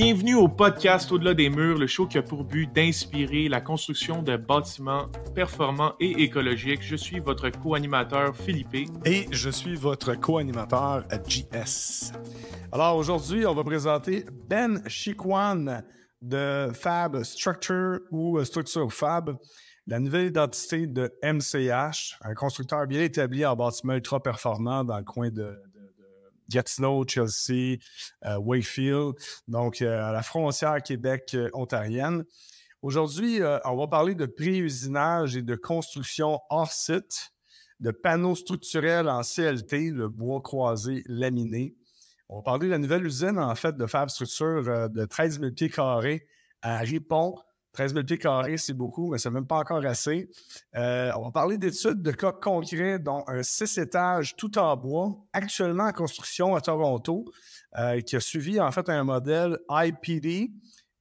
Bienvenue au podcast Au-delà des murs, le show qui a pour but d'inspirer la construction de bâtiments performants et écologiques. Je suis votre co-animateur Philippe. Et je suis votre co-animateur JS. Alors aujourd'hui, on va présenter Ben Chiquan de Fab Structure ou Structure Fab, la nouvelle identité de MCH, un constructeur bien établi en bâtiment ultra performant dans le coin de Gatineau, Chelsea, Wakefield, donc à la frontière Québec-ontarienne. Aujourd'hui, on va parler de pré-usinage et de construction hors-site, de panneaux structurels en CLT, le bois croisé laminé. On va parler de la nouvelle usine, en fait, de Fab Structure de 13 000 pieds carrés à Ripon. 13 000 pieds carrés, c'est beaucoup, mais c'est même pas encore assez. On va parler d'études de cas concrets, dont un 6 étages tout en bois, actuellement en construction à Toronto, qui a suivi en fait un modèle IPD,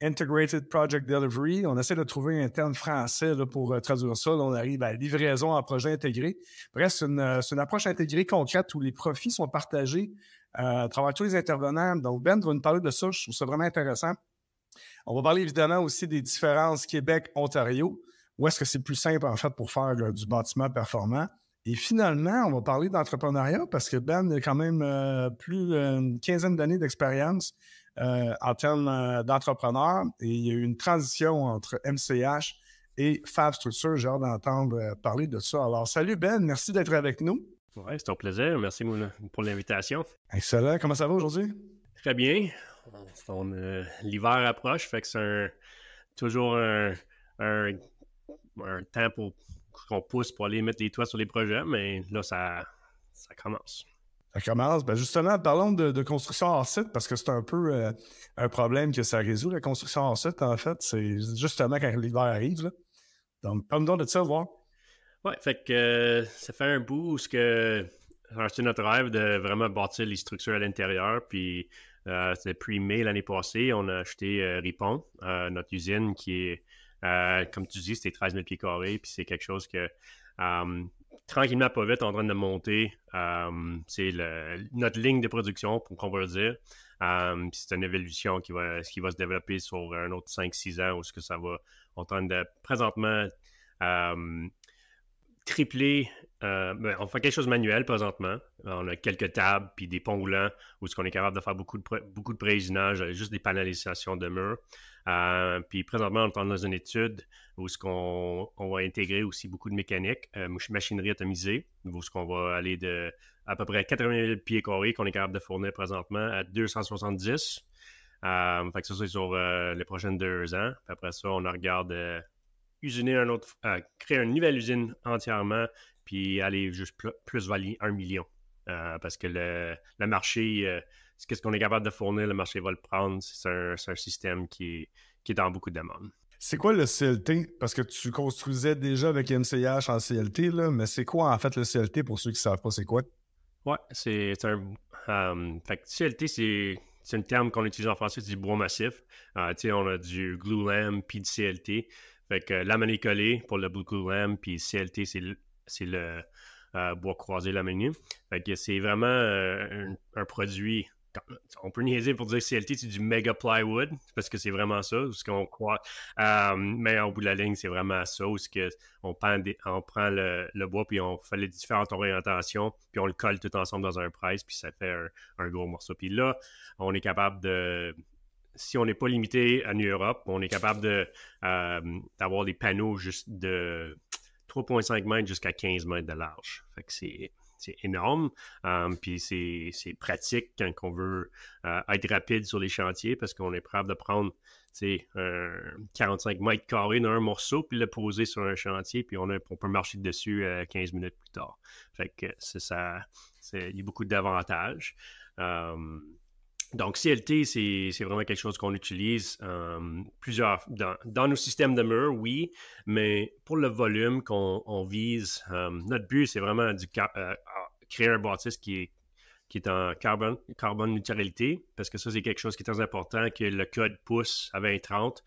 Integrated Project Delivery. On essaie de trouver un terme français là, pour traduire ça. Là, on arrive à livraison en projet intégré. Bref, c'est une approche intégrée concrète où les profits sont partagés à travers tous les intervenants. Donc, Ben va nous parler de ça. Je trouve ça vraiment intéressant. On va parler évidemment aussi des différences Québec-Ontario. Où est-ce que c'est plus simple, en fait, pour faire du bâtiment performant? Et finalement, on va parler d'entrepreneuriat parce que Ben a quand même plus d'une quinzaine d'années d'expérience en termes d'entrepreneur. Et il y a eu une transition entre MCH et Fab Structure. J'ai hâte d'entendre parler de ça. Alors, salut Ben, merci d'être avec nous. Oui, c'est un plaisir. Merci pour l'invitation. Excellent. Comment ça va aujourd'hui? Très bien. L'hiver approche, fait que c'est toujours un temps qu'on pousse pour aller mettre les toits sur les projets, mais là, ça commence. Ça commence. Ben justement, parlons de construction hors site, parce que c'est un peu un problème que ça résout, la construction hors site, en fait. C'est justement quand l'hiver arrive. Là. Donc, parle-nous de ça, voir. Oui, fait que ça fait un bout où c'est notre rêve de vraiment bâtir les structures à l'intérieur, puis c'était pre-mai l'année passée, on a acheté Ripon, notre usine qui est, comme tu dis, c'était 13 000 pieds carrés, puis c'est quelque chose que, tranquillement, pas vite, en train de monter, c'est notre ligne de production, qu'on va le dire. Puis c'est une évolution qui va se développer sur un autre 5-6 ans, où ce que ça va, on est en train de, présentement, tripler. On fait quelque chose de manuel présentement. On a quelques tables puis des ponts roulants où on est capable de faire beaucoup de pré-usinage, juste des panalisations de murs. Puis présentement, on est dans une étude où on va intégrer aussi beaucoup de mécanique, machinerie atomisée, où on va aller de à peu près 80 000 pieds carrés qu'on est capable de fournir présentement à 270. Fait que ça, c'est sur les prochaines 2 ans. Puis après ça, on regarde créer une nouvelle usine entièrement, puis aller juste plus valider 1 million. Parce que le marché, qu'est-ce qu'on est capable de fournir, le marché va le prendre. C'est un système qui est dans beaucoup de demandes. C'est quoi le CLT? Parce que tu construisais déjà avec MCH en CLT, là, mais c'est quoi en fait le CLT pour ceux qui ne savent pas c'est quoi? Ouais, c'est un... fait que CLT, c'est un terme qu'on utilise en français, c'est du bois massif. On a du glulam puis du CLT. Fait que laminé collé pour le glulam, puis CLT, c'est le bois croisé laminé. Fait que c'est vraiment un produit. On peut niaiser pour dire CLT, c'est du méga plywood, parce que c'est vraiment ça, ce qu'on croit. Mais au bout de la ligne, c'est vraiment ça, où on prend le bois, puis on fait les différentes orientations, puis on le colle tout ensemble dans un presse, puis ça fait un gros morceau. Puis là, on est capable de... Si on n'est pas limité à New Europe, on est capable d'avoir des panneaux juste de 3,5 mètres jusqu'à 15 mètres de large. Fait que c'est énorme. Puis c'est pratique quand on veut être rapide sur les chantiers parce qu'on est capable de prendre 45 mètres carrés d'un morceau puis le poser sur un chantier puis on peut marcher dessus 15 minutes plus tard. Fait que il y a beaucoup d'avantages. Donc, CLT, c'est vraiment quelque chose qu'on utilise dans nos systèmes de murs, oui, mais pour le volume qu'on vise, notre but, c'est vraiment créer un bâtisse qui est en carbone neutralité, parce que ça, c'est quelque chose qui est très important, que le code pousse à 2030.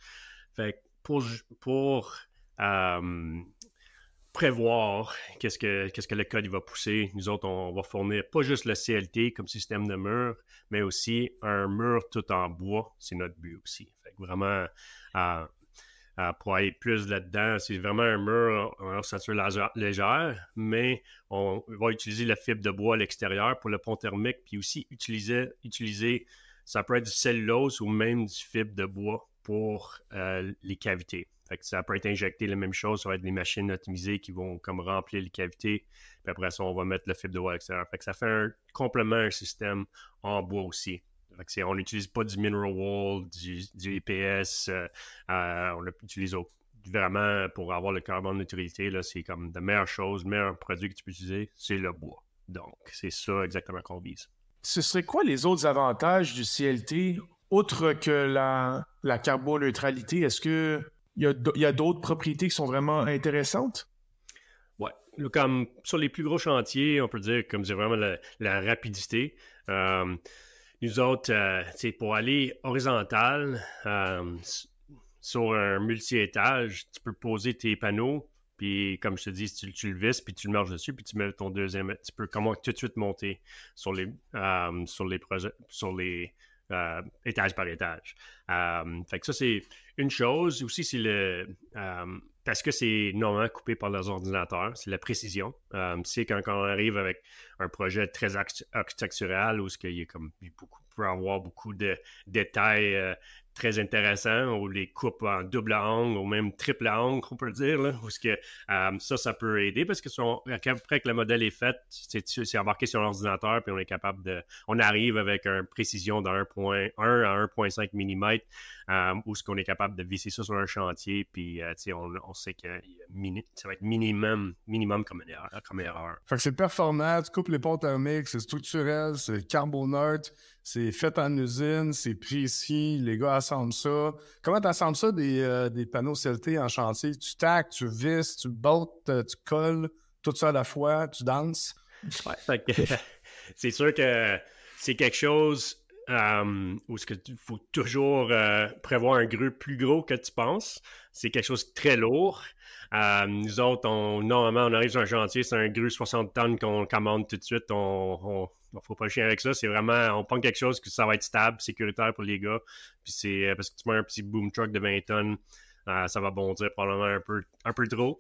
Fait que pour prévoir qu'est-ce que le code il va pousser. Nous autres, on va fournir pas juste le CLT comme système de mur, mais aussi un mur tout en bois. C'est notre but aussi. Fait que vraiment, pour aller plus là-dedans, c'est vraiment un mur en ossature légère, mais on va utiliser la fibre de bois à l'extérieur pour le pont thermique, puis aussi utiliser ça peut être du cellulose ou même du fibre de bois pour les cavités. Fait que ça peut être injecté la même chose, ça va être des machines optimisées qui vont comme remplir les cavités, puis après ça, on va mettre le fibre de bois à l'extérieur. Fait que ça fait un complément à un système en bois aussi. Fait que on n'utilise pas du mineral wool, du EPS, on l'utilise vraiment pour avoir le carbone neutralité, là, c'est comme la meilleure chose, le meilleur produit que tu peux utiliser, c'est le bois. Donc, c'est ça exactement qu'on vise. Ce serait quoi les autres avantages du CLT, outre que la carboneutralité? Est-ce qu'il y a d'autres propriétés qui sont vraiment intéressantes? Oui. Comme sur les plus gros chantiers, on peut dire, comme c'est vraiment la rapidité. Nous autres, pour aller horizontal sur un multi-étage, tu peux poser tes panneaux, puis comme je te dis, tu le visses, puis tu le marches dessus, puis tu mets ton deuxième. Tu peux tout de suite monter sur les projets, sur les étage par étage. Fait que ça, c'est une chose. Aussi, c'est parce que c'est normalement coupé par les ordinateurs, c'est la précision. C'est quand on arrive avec un projet très architectural où il peut avoir beaucoup de détails très intéressants, ou les coupes en double angle, ou même triple angle, on peut dire, là, où ça peut aider, parce que après que le modèle est fait, c'est embarqué sur l'ordinateur, puis on est capable on arrive avec une précision de 1.1 à 1.5 mm, où ce qu'on est capable de visser ça sur un chantier, puis on sait que ça va être minimum comme erreur. Fait que c'est performant, tu coupes les ponts thermiques, c'est structurel, c'est carboneutre, c'est fait en usine, c'est précis, les gars assemblent ça. Comment tu assembles ça des panneaux CLT en chantier? Tu tacs, tu visses, tu bottes, tu colles, tout ça à la fois, tu danses? Ouais, fait que, c'est sûr que c'est quelque chose où il faut toujours prévoir un grue plus gros que tu penses. C'est quelque chose de très lourd. Nous autres, normalement, on arrive sur un chantier, c'est un grue 60 tonnes qu'on commande tout de suite. On faut pas chier avec ça. C'est vraiment, on prend quelque chose que ça va être stable, sécuritaire pour les gars. Puis c'est parce que tu mets un petit boom truck de 20 tonnes, ça va bondir probablement un peu trop.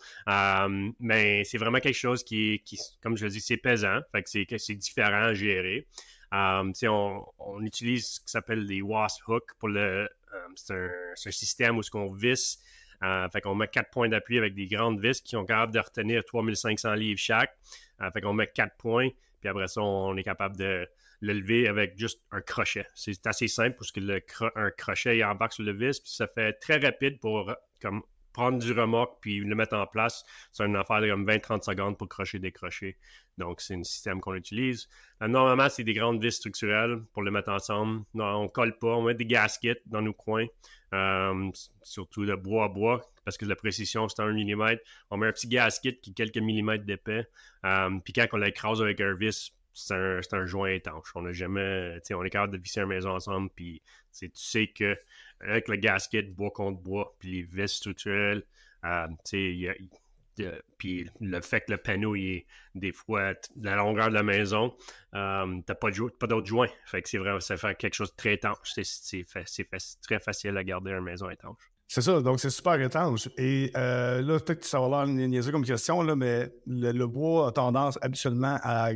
Mais c'est vraiment quelque chose qui, comme je le dis, c'est pesant. Fait que c'est différent à gérer. On utilise ce qui s'appelle les wasp hooks pour c'est un système où on visse. Fait qu'on met 4 points d'appui avec des grandes vis qui sont capables de retenir 3500 livres chaque. Fait qu'on met 4 points, puis après ça, on est capable de le lever avec juste un crochet. C'est assez simple parce que un crochet il embarque sur le vis, puis ça fait très rapide pour comme prendre du remorque puis le mettre en place. C'est une affaire de comme 20-30 secondes pour décrocher. Donc, c'est un système qu'on utilise. Normalement, c'est des grandes vis structurelles pour le mettre ensemble. Non, on ne colle pas. On met des gaskets dans nos coins, surtout de bois à bois, parce que la précision, c'est 1 mm. On met un petit gasket qui est quelques millimètres d'épais. Puis quand on l'écrase avec un vis, c'est un joint étanche. On n'a jamais... On est capable de visser une maison ensemble, puis tu sais que avec le gasket bois contre bois, puis les vis structurelles, puis le fait que le panneau il est des fois de la longueur de la maison, t'as pas d'autres joints. Fait que c'est vraiment, ça fait quelque chose de très étanche. C'est très facile à garder une maison étanche. C'est ça, donc c'est super étanche. Et là, peut-être que ça va l'air niaiseux comme question, là, mais le bois a tendance habituellement à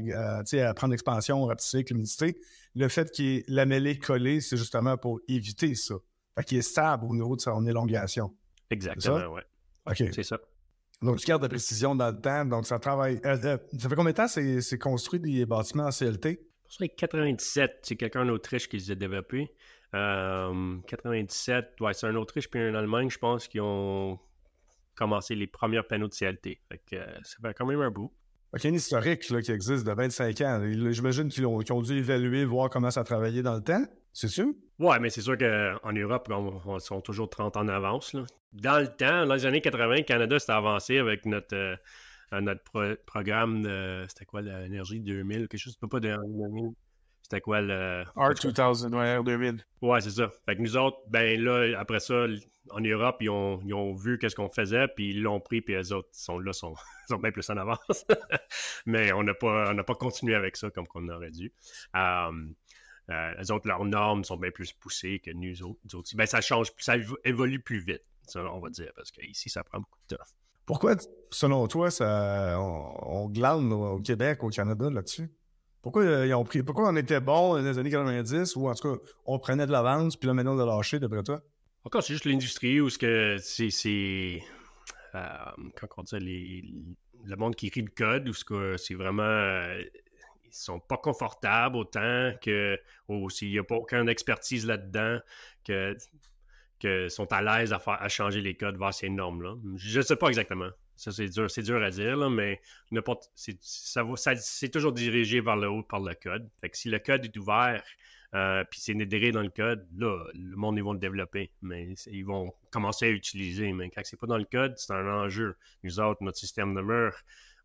prendre l'expansion, rapetisser avec l'humidité. Le fait qu'il est lamellé, collé, c'est justement pour éviter ça. Fait qu'il est stable au niveau de son élongation. Exactement, oui. OK. C'est ça. Donc, tu gardes la précision dans le temps. Donc, ça travaille. Ça fait combien de temps c'est construit des bâtiments en CLT? Pour les 97, c'est quelqu'un en Autriche qui les a développés. 97, c'est un Autriche puis un Allemagne, je pense, qui ont commencé les premiers panneaux de CLT. Fait que ça fait quand même un bout. Il y a une historique là, qui existe de 25 ans. J'imagine qu'ils ont dû évaluer, voir comment ça travaillait dans le temps. C'est sûr? Ouais, mais c'est sûr qu'en Europe, on sont toujours 30 ans en avance. Là. Dans le temps, dans les années 80, le Canada s'est avancé avec notre programme de... C'était quoi, l'énergie 2000? Quelque chose, pas de... C'était quoi le... R2000, ouais, R2000. Ouais, c'est ça. Fait que nous autres, ben là, après ça, en Europe, ils ont vu qu'est-ce qu'on faisait, puis ils l'ont pris, puis eux autres sont bien plus en avance. Mais on n'a pas continué avec ça comme qu'on aurait dû. Les autres, leurs normes sont bien plus poussées que nous autres. Ben, ça change, ça évolue plus vite, ça, on va dire, parce qu'ici, ça prend beaucoup de temps. Pourquoi, selon toi, on glande au Québec, au Canada là-dessus? Pourquoi on était bon dans les années 90, ou en tout cas, on prenait de l'avance, puis là, maintenant, on l'a lâché, d'après toi? Encore, c'est juste l'industrie où c'est quand on dit le monde qui écrit le code, où c'est vraiment... ils sont pas confortables autant que... s'il n'y a pas aucune expertise là-dedans, que sont à l'aise à changer les codes vers ces normes-là. Je ne sais pas exactement. Ça, c'est dur à dire, là, mais c'est toujours dirigé vers le haut par le code. Fait que si le code est ouvert, puis c'est nédéré dans le code, là, le monde, ils vont le développer, mais ils vont commencer à l'utiliser. Mais quand c'est pas dans le code, c'est un enjeu. Nous autres, notre système de mur,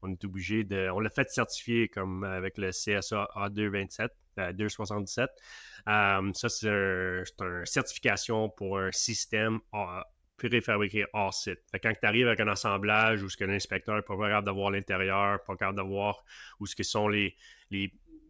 on est obligé on l'a fait certifier comme avec le CSA A227, 277. Ça, c'est une certification pour un système préfabriqué hors site. Fait que quand tu arrives avec un assemblage où ce que l'inspecteur n'est pas capable de voir l'intérieur, pas capable de voir où ce que sont les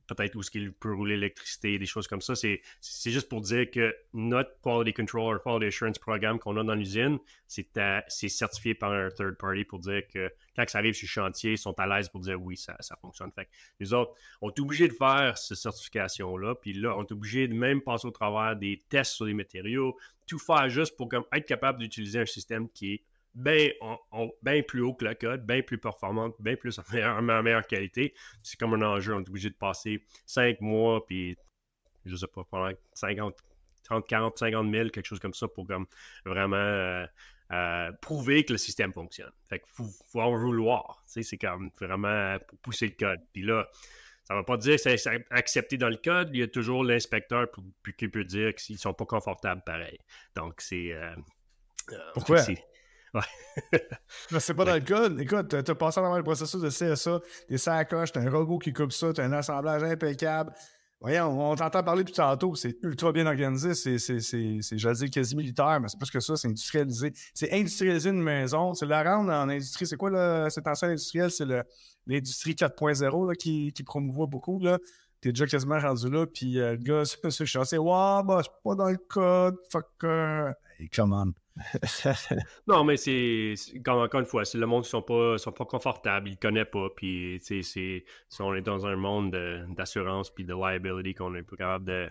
peut-être où ce qu'il peut rouler l'électricité, des choses comme ça, c'est juste pour dire que notre Quality Control, Quality Assurance Programme qu'on a dans l'usine, c'est certifié par un third party pour dire que quand ça arrive sur le chantier, ils sont à l'aise pour dire oui, ça fonctionne. Fait que les autres, on est obligé de faire cette certification-là, puis là, on est obligé de même passer au travers des tests sur les matériaux, tout faire juste pour être capable d'utiliser un système qui est bien plus haut que le code, bien plus performant, bien plus en meilleure qualité. C'est comme un enjeu. On est obligé de passer 5 mois, puis je sais pas, pendant 30, 40, 50 000, quelque chose comme ça, pour comme vraiment prouver que le système fonctionne. Fait qu'il faut en vouloir. C'est comme vraiment pour pousser le code. Puis là, ça ne veut pas dire que c'est accepté dans le code. Il y a toujours l'inspecteur qui peut dire qu'ils ne sont pas confortables pareil. Donc, c'est... Pourquoi? Ouais. Mais c'est pas dans le code. Écoute, t'as passé dans le processus de CSA, t'es sacoche, t'as un robot qui coupe ça, t'as un assemblage impeccable. Voyons, on t'entend parler depuis tantôt, c'est ultra bien organisé, j'allais dire quasi militaire, mais c'est plus que ça, c'est industrialisé. C'est industrialiser une maison, c'est la rendre en industrie. C'est quoi là, cette ancienne industrielle? C'est l'industrie 4.0 là, qui promouvoit beaucoup, là. T'es déjà quasiment rendu là, puis le gars, c'est pas ça, je suis assez, wow, bah, c'est pas dans le code, fucker. Hey, come on. Non, mais encore une fois, c'est le monde qui sont pas confortables, ils ne connaissent pas, puis on est dans un monde d'assurance puis de liability qu'on est plus capable de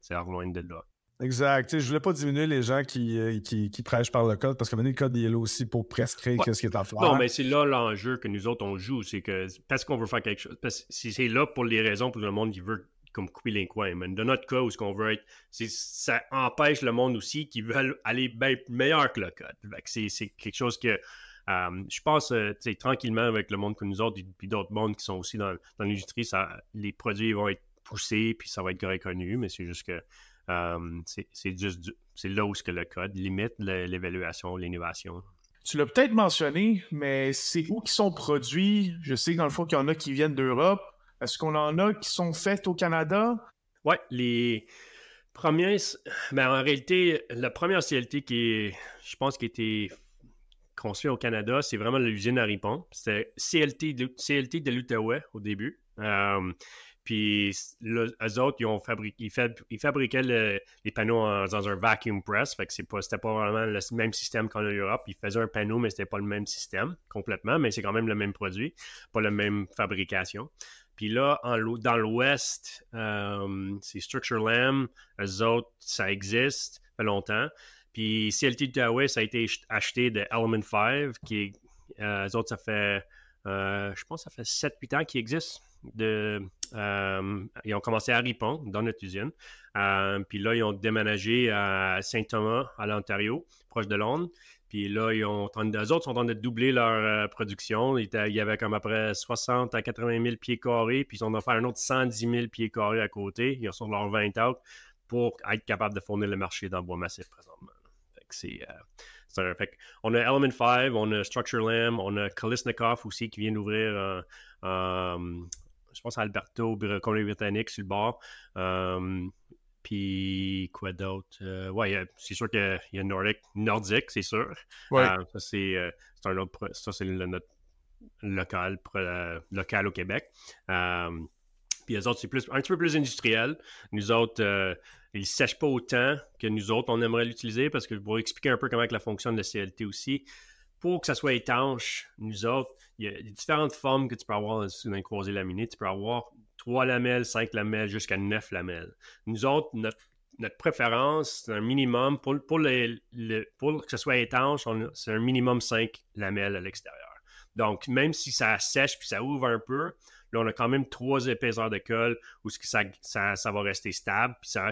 rejoindre de là. Exact. Je voulais pas diminuer les gens qui prêchent par le code, parce que le code il est là aussi pour prescrire ce qui est à faire. Non, mais c'est là l'enjeu que nous autres on joue, c'est que parce qu'on veut faire quelque chose, parce que c'est là pour les raisons pour le monde qui veut comme couper les coins. Mais dans notre cas, où ce qu'on veut être, ça empêche le monde aussi qui veut aller bien meilleur que le code. C'est quelque chose que je pense tranquillement avec le monde que nous autres et d'autres mondes qui sont aussi dans l'industrie, les produits vont être poussés puis ça va être reconnu, mais c'est juste que c'est là où ce que le code limite l'évaluation, l'innovation. Tu l'as peut-être mentionné, mais c'est où qui sont produits? Je sais dans le fond qu'il y en a qui viennent d'Europe. Est-ce qu'on en a qui sont faites au Canada? Oui, les premiers... Ben, en réalité, la première CLT je pense, qui a été conçue au Canada, c'est vraiment l'usine à Ripon. C'était CLT de l'Outaouais au début. Puis là, eux autres, ils fabriquaient les panneaux dans un vacuum press. Fait que c'était pas vraiment le même système qu'en Europe. Ils faisaient un panneau, mais c'était pas le même système complètement. Mais c'est quand même le même produit, pas la même fabrication. Puis là, dans l'Ouest, c'est StructureLam. Eux autres, ça existe, ça fait longtemps. Puis CLT d'Outaouais, ça a été acheté de Element 5, eux autres, ça fait, je pense que ça fait 7-8 ans qu'ils existent. Ils ont commencé à Ripon, dans notre usine. Puis là, ils ont déménagé à Saint-Thomas, à l'Ontario, proche de Londres. Puis là, eux autres sont en train de doubler leur production. Il y avait comme après 60 à 80 000 pieds carrés, puis ils ont fait un autre 110 000 pieds carrés à côté. Ils sont leur 20 out pour être capable de fournir le marché dans le bois massif présentement. Fait on a Element 5, on a StructureLam, on a Kalishnikov aussi qui vient d'ouvrir je je pense à Alberta, Colombie-Britannique sur le bord. Puis quoi d'autre? Ouais, c'est sûr qu'il y a Nordique, c'est sûr. Ouais. Ça, c'est un autre. Ça, c'est notre local au Québec. Puis les autres, c'est un petit peu plus industriel. Nous autres, ils ne sèchent pas autant que nous autres, on aimerait l'utiliser parce que pour expliquer un peu comment la fonctionne le CLT aussi, pour que ça soit étanche, nous autres, il y a différentes formes que tu peux avoir dans un croisé laminé. Tu peux avoir 3 lamelles, 5 lamelles, jusqu'à 9 lamelles. Nous autres, notre préférence, c'est un minimum, pour que ça soit étanche, c'est un minimum 5 lamelles à l'extérieur. Donc, même si ça sèche puis ça ouvre un peu, là, on a quand même 3 épaisseurs de colle où ça va rester stable, puis ça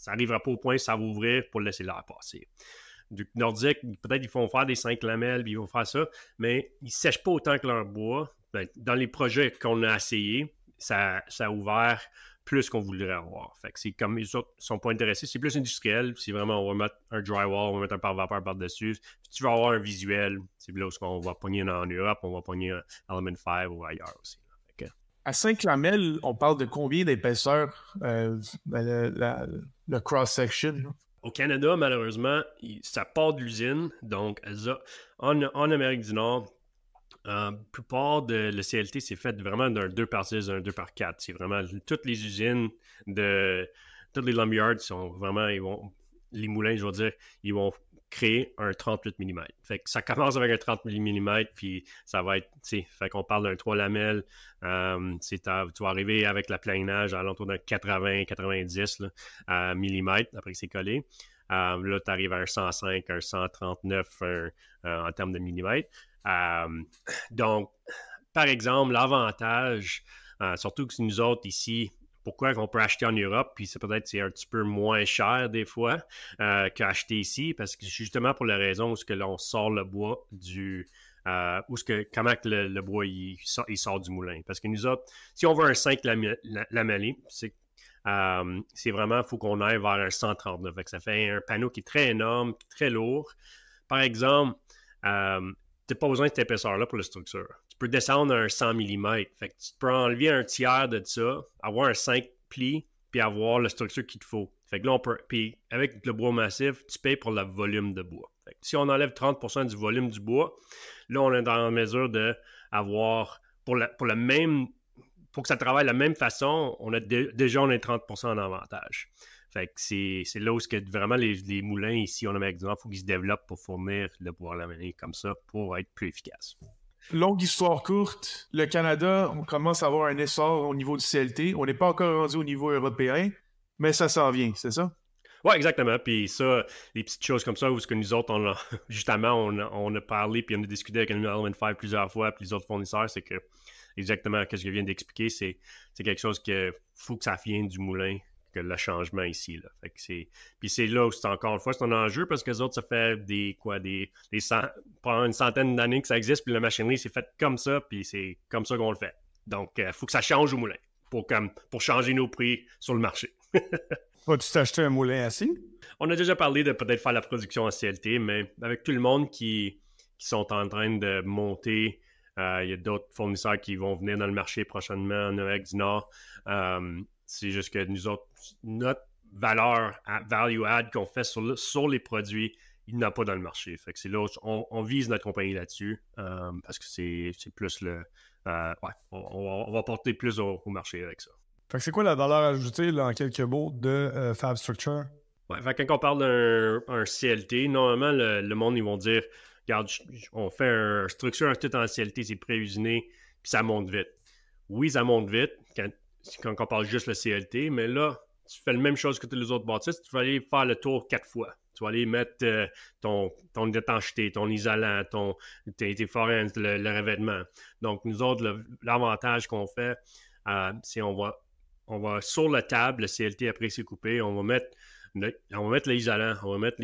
n'arrivera pas au point où ça va ouvrir pour laisser l'air passer. Du nordique, peut-être ils vont faire des 5 lamelles, puis ils vont faire ça, mais ils ne sèchent pas autant que leur bois. Dans les projets qu'on a essayés, ça a ouvert plus qu'on voudrait avoir. Fait que c'est comme les autres ne sont pas intéressés. C'est plus industriel. C'est vraiment, on va mettre un drywall, on va mettre un pare-vapeur par-dessus. Si tu veux avoir un visuel, c'est là où on va pogner en Europe, on va pogner un Element 5 ou ailleurs aussi. À 5 lamelles, on parle de combien d'épaisseur le cross-section? Au Canada, malheureusement, ça part de l'usine. Donc, en Amérique du Nord, la plupart de le CLT, c'est fait vraiment d'un 2x6, d'un 2x4. C'est vraiment toutes les usines toutes les lumberyards sont vraiment, les moulins, je veux dire, ils vont créer un 38 mm. Fait que ça commence avec un 30 mm, puis ça va être, fait qu'on parle d'un 3 lamelles. Tu vas arriver avec l'aplanage à l'entour d'un 80-90 mm, après que c'est collé. Là, tu arrives à un 105, un 139 en termes de millimètres. Donc, par exemple, l'avantage, surtout que nous autres ici, pourquoi on peut acheter en Europe, puis c'est un petit peu moins cher des fois qu'acheter ici, parce que justement pour la raison où ce que l'on sort le bois comment le bois il sort du moulin. Parce que nous autres, si on veut un 5 lamellé, c'est vraiment, il faut qu'on aille vers un 139. Fait que ça fait un panneau qui est très énorme, très lourd. Par exemple, tu n'as pas besoin de cette épaisseur-là pour la structure. Tu peux descendre à un 100 mm. Fait que tu peux enlever un tiers de ça, avoir un 5 plis, puis avoir la structure qu'il te faut. Fait que là, puis avec le bois massif, tu payes pour le volume de bois. Fait que si on enlève 30% du volume du bois, là, on est dans la mesure d'avoir, pour que ça travaille de la même façon, on est 30% en avantage. Fait que c'est là où vraiment les moulins ici en Amérique du Nord, il faut qu'ils se développent pour fournir le bois laminé comme ça pour être plus efficace. Longue histoire courte, le Canada, on commence à avoir un essor au niveau du CLT. On n'est pas encore rendu au niveau européen, mais ça s'en vient, c'est ça? Oui, exactement. Puis ça, les petites choses comme ça, où ce que nous autres, on a parlé puis on a discuté avec Element 5 plusieurs fois, puis les autres fournisseurs, c'est que exactement ce que je viens d'expliquer, c'est quelque chose qu'il faut que ça vienne du moulin, que le changement ici. Là. Fait que puis c'est là où c'est encore une fois, c'est un enjeu parce que les autres, ça fait pendant une centaine d'années que ça existe, puis la machinerie, c'est fait comme ça, puis c'est comme ça qu'on le fait. Donc, il faut que ça change au moulin pour changer nos prix sur le marché. Vas-tu t'acheter un moulin assis? On a déjà parlé de peut-être faire la production en CLT, mais avec tout le monde qui sont en train de monter, il y a d'autres fournisseurs qui vont venir dans le marché prochainement en Amérique du Nord. C'est juste que nous autres, notre value add qu'on fait sur les produits, il n'y en a pas dans le marché. Fait que c'est là où on vise notre compagnie là-dessus parce que c'est plus on va porter plus au marché avec ça. Fait que c'est quoi la valeur ajoutée, là, en quelques mots, de Fab Structure? Ouais, fait que quand on parle d'un CLT, normalement, le monde, ils vont dire, regarde, on fait une structure tout en CLT, c'est pré-usiné, puis ça monte vite. Oui, ça monte vite quand on parle juste le CLT, mais là, tu fais la même chose que tous les autres bâtisses, tu vas aller faire le tour 4 fois. Tu vas aller mettre ton étanchéité, ton isolant, tes forains, le revêtement. Donc, nous autres, l'avantage qu'on fait, c'est on va sur la table, le CLT après c'est coupé, on va mettre l'isolant, on va mettre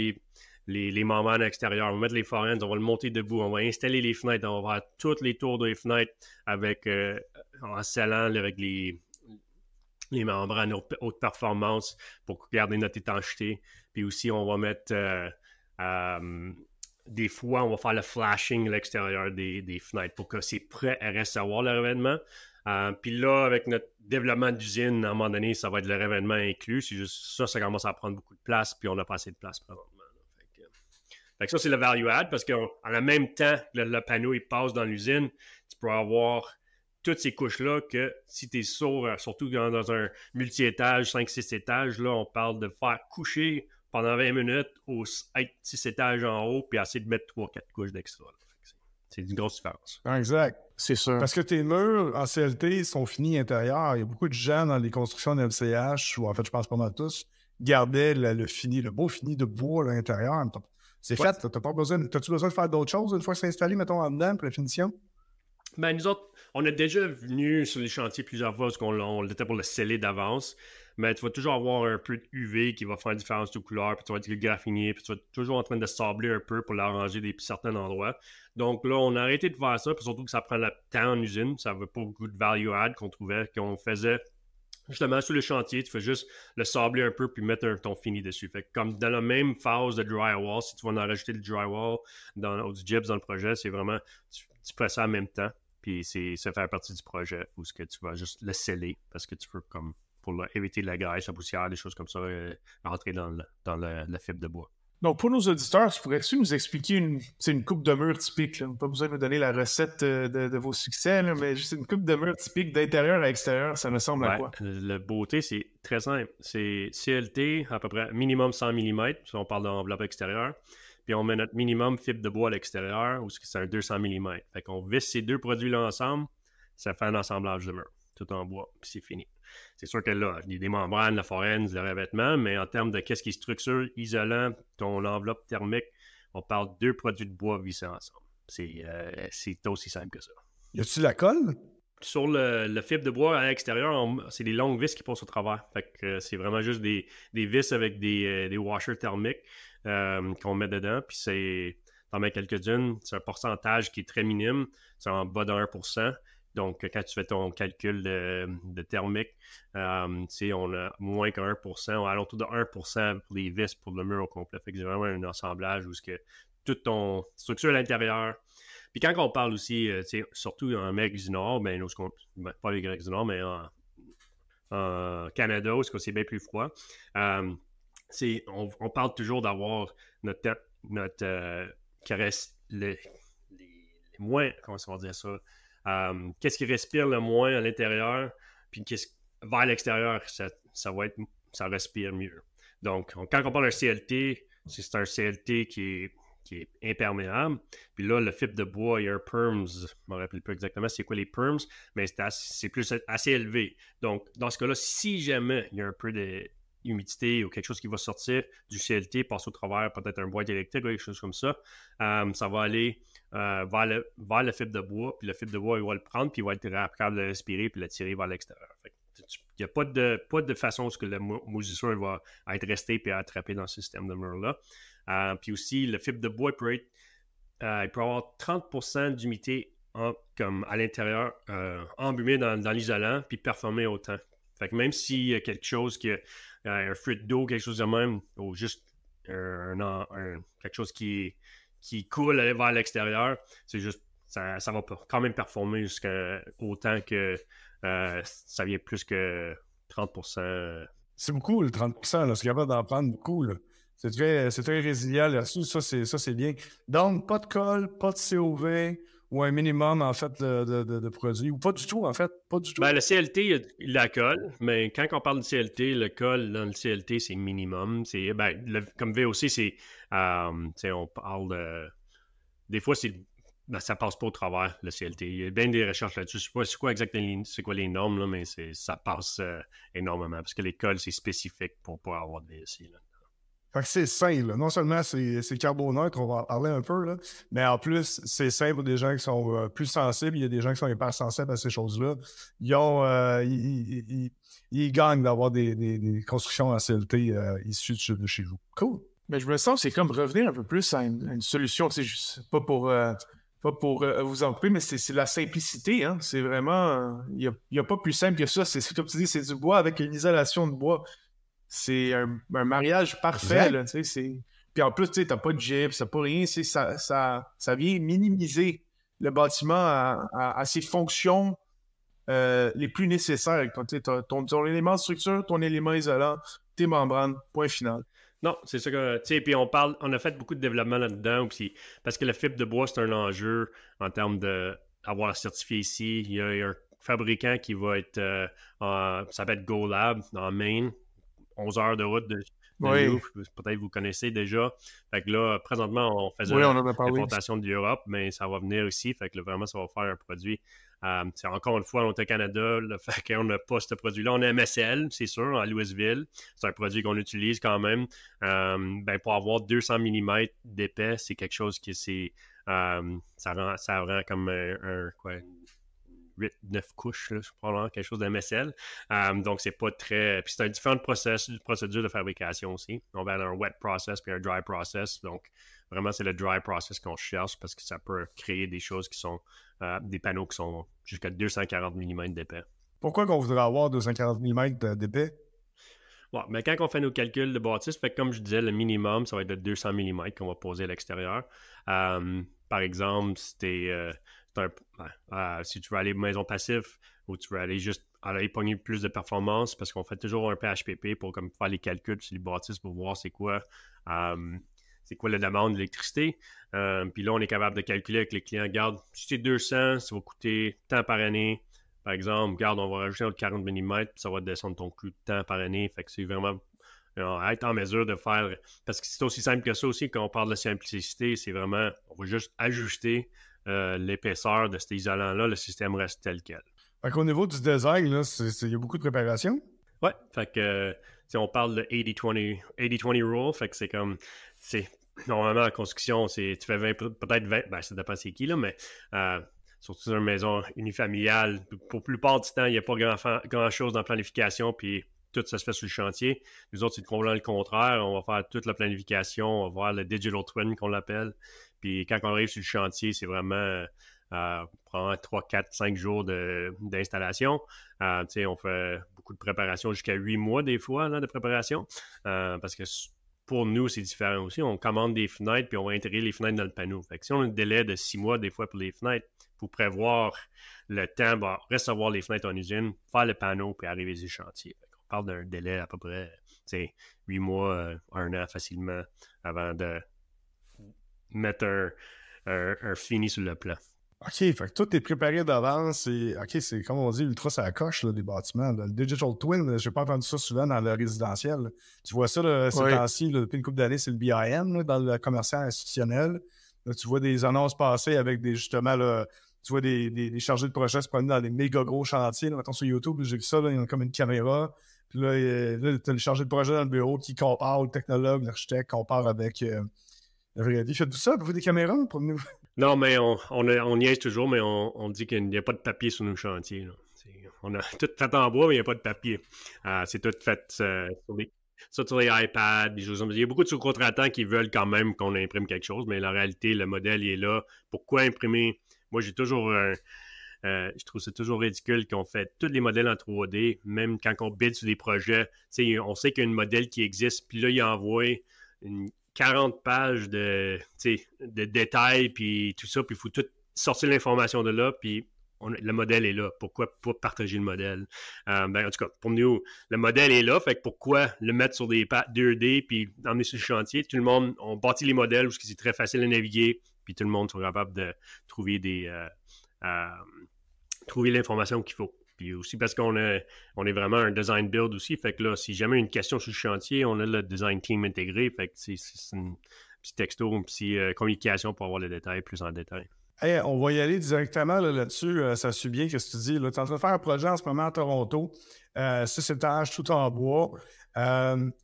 les membranes extérieures, on va mettre les foraines, on va le monter debout, on va installer les fenêtres, on va faire tous les tours des fenêtres en scellant avec les membranes haute performance pour garder notre étanchéité. Puis aussi, on va mettre des fois, on va faire le flashing à l'extérieur des fenêtres pour que c'est prêt à recevoir le revêtement. Puis là, avec notre développement d'usine, à un moment donné, ça va être le revêtement inclus. C'est juste ça commence à prendre beaucoup de place, puis on n'a pas assez de place présentement. Fait que ça, c'est le value add, parce qu'en même temps que le panneau il passe dans l'usine, tu peux avoir toutes ces couches-là que si tu es surtout dans un multi-étage, 5-6 étages, là, on parle de faire coucher pendant 20 minutes être 6 étages en haut, puis essayer de mettre 3-4 couches d'extra. C'est une grosse différence. Exact. C'est sûr. Parce que tes murs en CLT sont finis intérieurs. Il y a beaucoup de gens dans les constructions de LCH, ou en fait, je pense pas mal tous, gardaient le beau fini de bois à l'intérieur. C'est fait. T'as-tu besoin de faire d'autres choses une fois que c'est installé, mettons, en dedans pour la finition? Ben, nous autres, on est déjà venus sur les chantiers plusieurs fois parce qu'on l'était pour le sceller d'avance. Mais tu vas toujours avoir un peu de UV qui va faire une différence de couleur, puis tu vas être graffinier, puis tu vas être toujours en train de sabler un peu pour l'arranger des certains endroits. Donc là, on a arrêté de faire ça, puis surtout que ça prend le temps en usine. Ça veut pas beaucoup de value add qu'on faisait justement sur le chantier. Tu fais juste le sabler un peu, puis mettre ton fini dessus. Fait que comme dans la même phase de drywall, si tu vas en rajouter du drywall ou du gyps dans le projet, c'est vraiment, tu fais ça en même temps. Puis ça fait partie du projet où tu vas juste le sceller parce que tu veux comme pour éviter la graisse, la poussière, des choses comme ça, rentrer dans la fibre de bois. Donc, pour nos auditeurs, pourrais-tu nous expliquer une coupe de mur typique? Là? Pas besoin de nous donner la recette de vos succès, là, mais juste une coupe de mur typique d'intérieur à extérieur, ça ressemble à quoi? La beauté, c'est très simple. C'est CLT, à peu près minimum 100 mm, si on parle d'enveloppe extérieure. Puis on met notre minimum fibre de bois à l'extérieur, où c'est un 200 mm. Fait qu'on visse ces deux produits-là ensemble, ça fait un assemblage de mur, tout en bois, puis c'est fini. C'est sûr que là, il y a des membranes, la foraine, le revêtement, mais en termes de qu'est-ce qui est structure, isolant, ton enveloppe thermique, on parle de 2 produits de bois vissés ensemble. C'est aussi simple que ça. Y a-tu la colle? Sur le fibre de bois à l'extérieur, c'est des longues vis qui passent au travers. Fait que c'est vraiment juste des vis avec des washers thermiques qu'on met dedans. Puis t'en mets quelques-unes. C'est un pourcentage qui est très minime. C'est en bas de 1%. Donc, quand tu fais ton calcul de thermique, on a moins que 1%. On a alentour de 1% pour les vis pour le mur au complet. Fait que c'est vraiment un assemblage où toute ton structure à l'intérieur. Puis quand on parle aussi, surtout en Amérique du Nord, pas l'Amérique du Nord, mais en Canada, où c'est bien plus froid, on parle toujours d'avoir notre qui reste les moins, comment on va dire ça, qu'est-ce qui respire le moins à l'intérieur, puis vers l'extérieur, ça respire mieux. Donc, quand on parle d'un CLT, c'est un CLT qui est imperméable. Puis là, le fibre de bois, il y a un PERMS. Je ne me rappelle pas exactement c'est quoi les PERMS, mais c'est plus assez élevé. Donc, dans ce cas-là, si jamais il y a un peu d'humidité ou quelque chose qui va sortir du CLT, passer au travers peut-être un boîte électrique ou quelque chose comme ça, ça va aller vers le fibre de bois. Puis le fibre de bois, il va le prendre, puis il va être capable de le respirer, puis le tirer vers l'extérieur. Il n'y a pas de façon où la moisissure va être restée et attrapée dans ce système de mur-là. Puis aussi, le fibre de bois il peut avoir 30% d'humidité comme à l'intérieur, embumé dans l'isolant, puis performer autant. Fait que même s'il y a quelque chose un fruit d'eau, quelque chose de même, ou juste quelque chose qui coule vers l'extérieur, c'est juste ça va quand même performer jusqu'à autant que ça vient plus que 30%. C'est beaucoup, le 30%. Là. C'est capable d'en prendre beaucoup. Là. C'est très résilient là-dessus. Ça, c'est bien. Donc, pas de colle, pas de COV ou un minimum, en fait, de produits. Ou pas du tout, en fait. Pas du tout. Ben, le CLT, il la colle. Mais quand on parle de CLT, le colle dans le CLT, c'est minimum. Comme VOC, on parle de... Des fois, ça passe pas au travers, le CLT. Il y a bien des recherches là-dessus. Je sais pas c'est quoi exactement les normes, là, mais ça passe énormément. Parce que les colles, c'est spécifique pour pas avoir de VOC, là. Fait que c'est sain, là. Non seulement c'est carboneutre, on va en parler un peu, là, mais en plus, c'est sain pour des gens qui sont plus sensibles. Il y a des gens qui sont hyper sensibles à ces choses-là. Ils gagnent d'avoir des constructions en CLT issues de chez vous. Cool. Mais je me sens que c'est comme revenir un peu plus à une solution. C'est juste pas pour vous en couper, mais c'est la simplicité. Hein? C'est vraiment... Il n'y a pas plus simple que ça. C'est comme tu dis, c'est du bois avec une isolation de bois. C'est un mariage parfait. Là, puis en plus, tu n'as pas de gyps, t'as pas rien. Ça vient minimiser le bâtiment à ses fonctions les plus nécessaires. Ton élément de structure, ton élément isolant, tes membranes, point final. Non, c'est ça que, tu sais, puis on a fait beaucoup de développement là-dedans aussi, parce que le fibre de bois, c'est un enjeu en termes d'avoir certifié ici. Il y a un fabricant qui va être, ça s'appelle GoLab, en Maine, 11 heures de route de nous, peut-être vous connaissez déjà. Fait que là, présentement, on faisait l'importation de l'Europe, mais ça va venir ici, fait que là, vraiment, ça va faire un produit. C'est encore une fois, on est au Canada, le fait qu'on n'a pas ce produit-là. On a MSL, c'est sûr, en Louisville. C'est un produit qu'on utilise quand même. Pour avoir 200 mm d'épais, c'est quelque chose qui ça rend comme un 8-9 couches, là, probablement quelque chose d'MSL. Donc, c'est pas très... Puis c'est un différent procédure de fabrication aussi. On va avoir un wet process puis un dry process. Donc, vraiment, c'est le dry process qu'on cherche parce que ça peut créer des choses qui sont... des panneaux qui sont jusqu'à 240 mm d'épais. Pourquoi qu'on voudrait avoir 240 mm d'épais? Ouais, mais quand on fait nos calculs de bâtisse, fait que comme je disais, le minimum, ça va être de 200 mm qu'on va poser à l'extérieur. Par exemple, si tu veux aller maison passif ou tu veux aller juste aller pogner plus de performance parce qu'on fait toujours un PHPP pour comme faire les calculs sur les bâtisses pour voir c'est quoi la demande d'électricité. Puis là, on est capable de calculer avec les clients. Regarde, si c'est 200, ça va coûter tant par année. Par exemple, regarde, on va rajouter notre 40 mm, puis ça va descendre ton coût de temps par année. Fait que c'est vraiment être en mesure de faire... Parce que c'est aussi simple que ça aussi, quand on parle de simplicité, c'est vraiment... On va juste ajuster l'épaisseur de cet isolant-là, le système reste tel quel. Fait qu'au niveau du design, il y a beaucoup de préparation? Ouais, fait que on parle de 80-20 rule, fait que c'est comme... Normalement, en construction, tu fais 20, peut-être 20, ça dépend c'est qui, là, mais surtout dans une maison unifamiliale, pour la plupart du temps, il n'y a pas grand-chose dans la planification, puis tout ça se fait sur le chantier. Nous autres, c'est complètement le contraire. On va faire toute la planification, on va voir le digital twin qu'on l'appelle. Puis quand on arrive sur le chantier, c'est vraiment probablement 3, 4, 5 jours d'installation. On fait beaucoup de préparation, jusqu'à 8 mois des fois là, de préparation. Parce que pour nous, c'est différent aussi. On commande des fenêtres puis on va intégrer les fenêtres dans le panneau. Fait que si on a un délai de 6 mois des fois pour les fenêtres, il faut prévoir le temps, recevoir les fenêtres en usine, faire le panneau puis arriver sur le chantier. On parle d'un délai à peu près 8 mois, 1 an facilement avant de mettre un fini sur le plan. OK, fait que tout est préparé d'avance. C'est comme on dit, ultra ça coche là, des bâtiments. Là. Le Digital Twin, j'ai pas entendu ça souvent dans le résidentiel. Là. Tu vois ça ces temps-ci, depuis une couple d'années, c'est le BIM là, dans le commercial institutionnel. Là, tu vois des annonces passer avec justement, là, tu vois des chargés de projet se promener dans des méga gros chantiers. Là, mettons sur YouTube, j'ai vu ça, là, ils ont comme une caméra. Puis là, tu as le chargé de projet dans le bureau qui compare, le technologue, l'architecte compare avec la vraie vie. Faites-vous ça? Avez-vous des caméras pour nous? Non, mais on niaise toujours, mais on dit qu'il n'y a pas de papier sur nos chantiers. Là. On a tout fait en bois, mais il n'y a pas de papier. C'est tout fait sur les iPads, des choses comme ça. Il y a beaucoup de sous-contratants qui veulent quand même qu'on imprime quelque chose, mais en réalité, le modèle il est là. Pourquoi imprimer? Moi, j'ai toujours... je trouve ça toujours ridicule qu'on fait tous les modèles en 3D, même quand on bid sur des projets. On sait qu'il y a un modèle qui existe, puis là, il envoie 40 pages de détails, puis tout ça, puis il faut tout sortir l'information de là, puis le modèle est là. Pourquoi pas partager le modèle? En tout cas, pour nous, le modèle est là, fait que pourquoi le mettre sur des 2D, puis l'emmener sur le chantier? Tout le monde, on bâtit les modèles parce que c'est très facile à naviguer, puis tout le monde est capable de trouver trouver l'information qu'il faut. Puis aussi parce qu'on est vraiment un design build aussi. Fait que là, si jamais une question sur le chantier, on a le design team intégré. Fait que c'est un petit texto, une petite communication pour avoir les détails plus en détail. Hey, on va y aller directement là-dessus. Ça suit bien ce que tu dis. Tu es en train de faire un projet en ce moment à Toronto. 6 étages, tout en bois.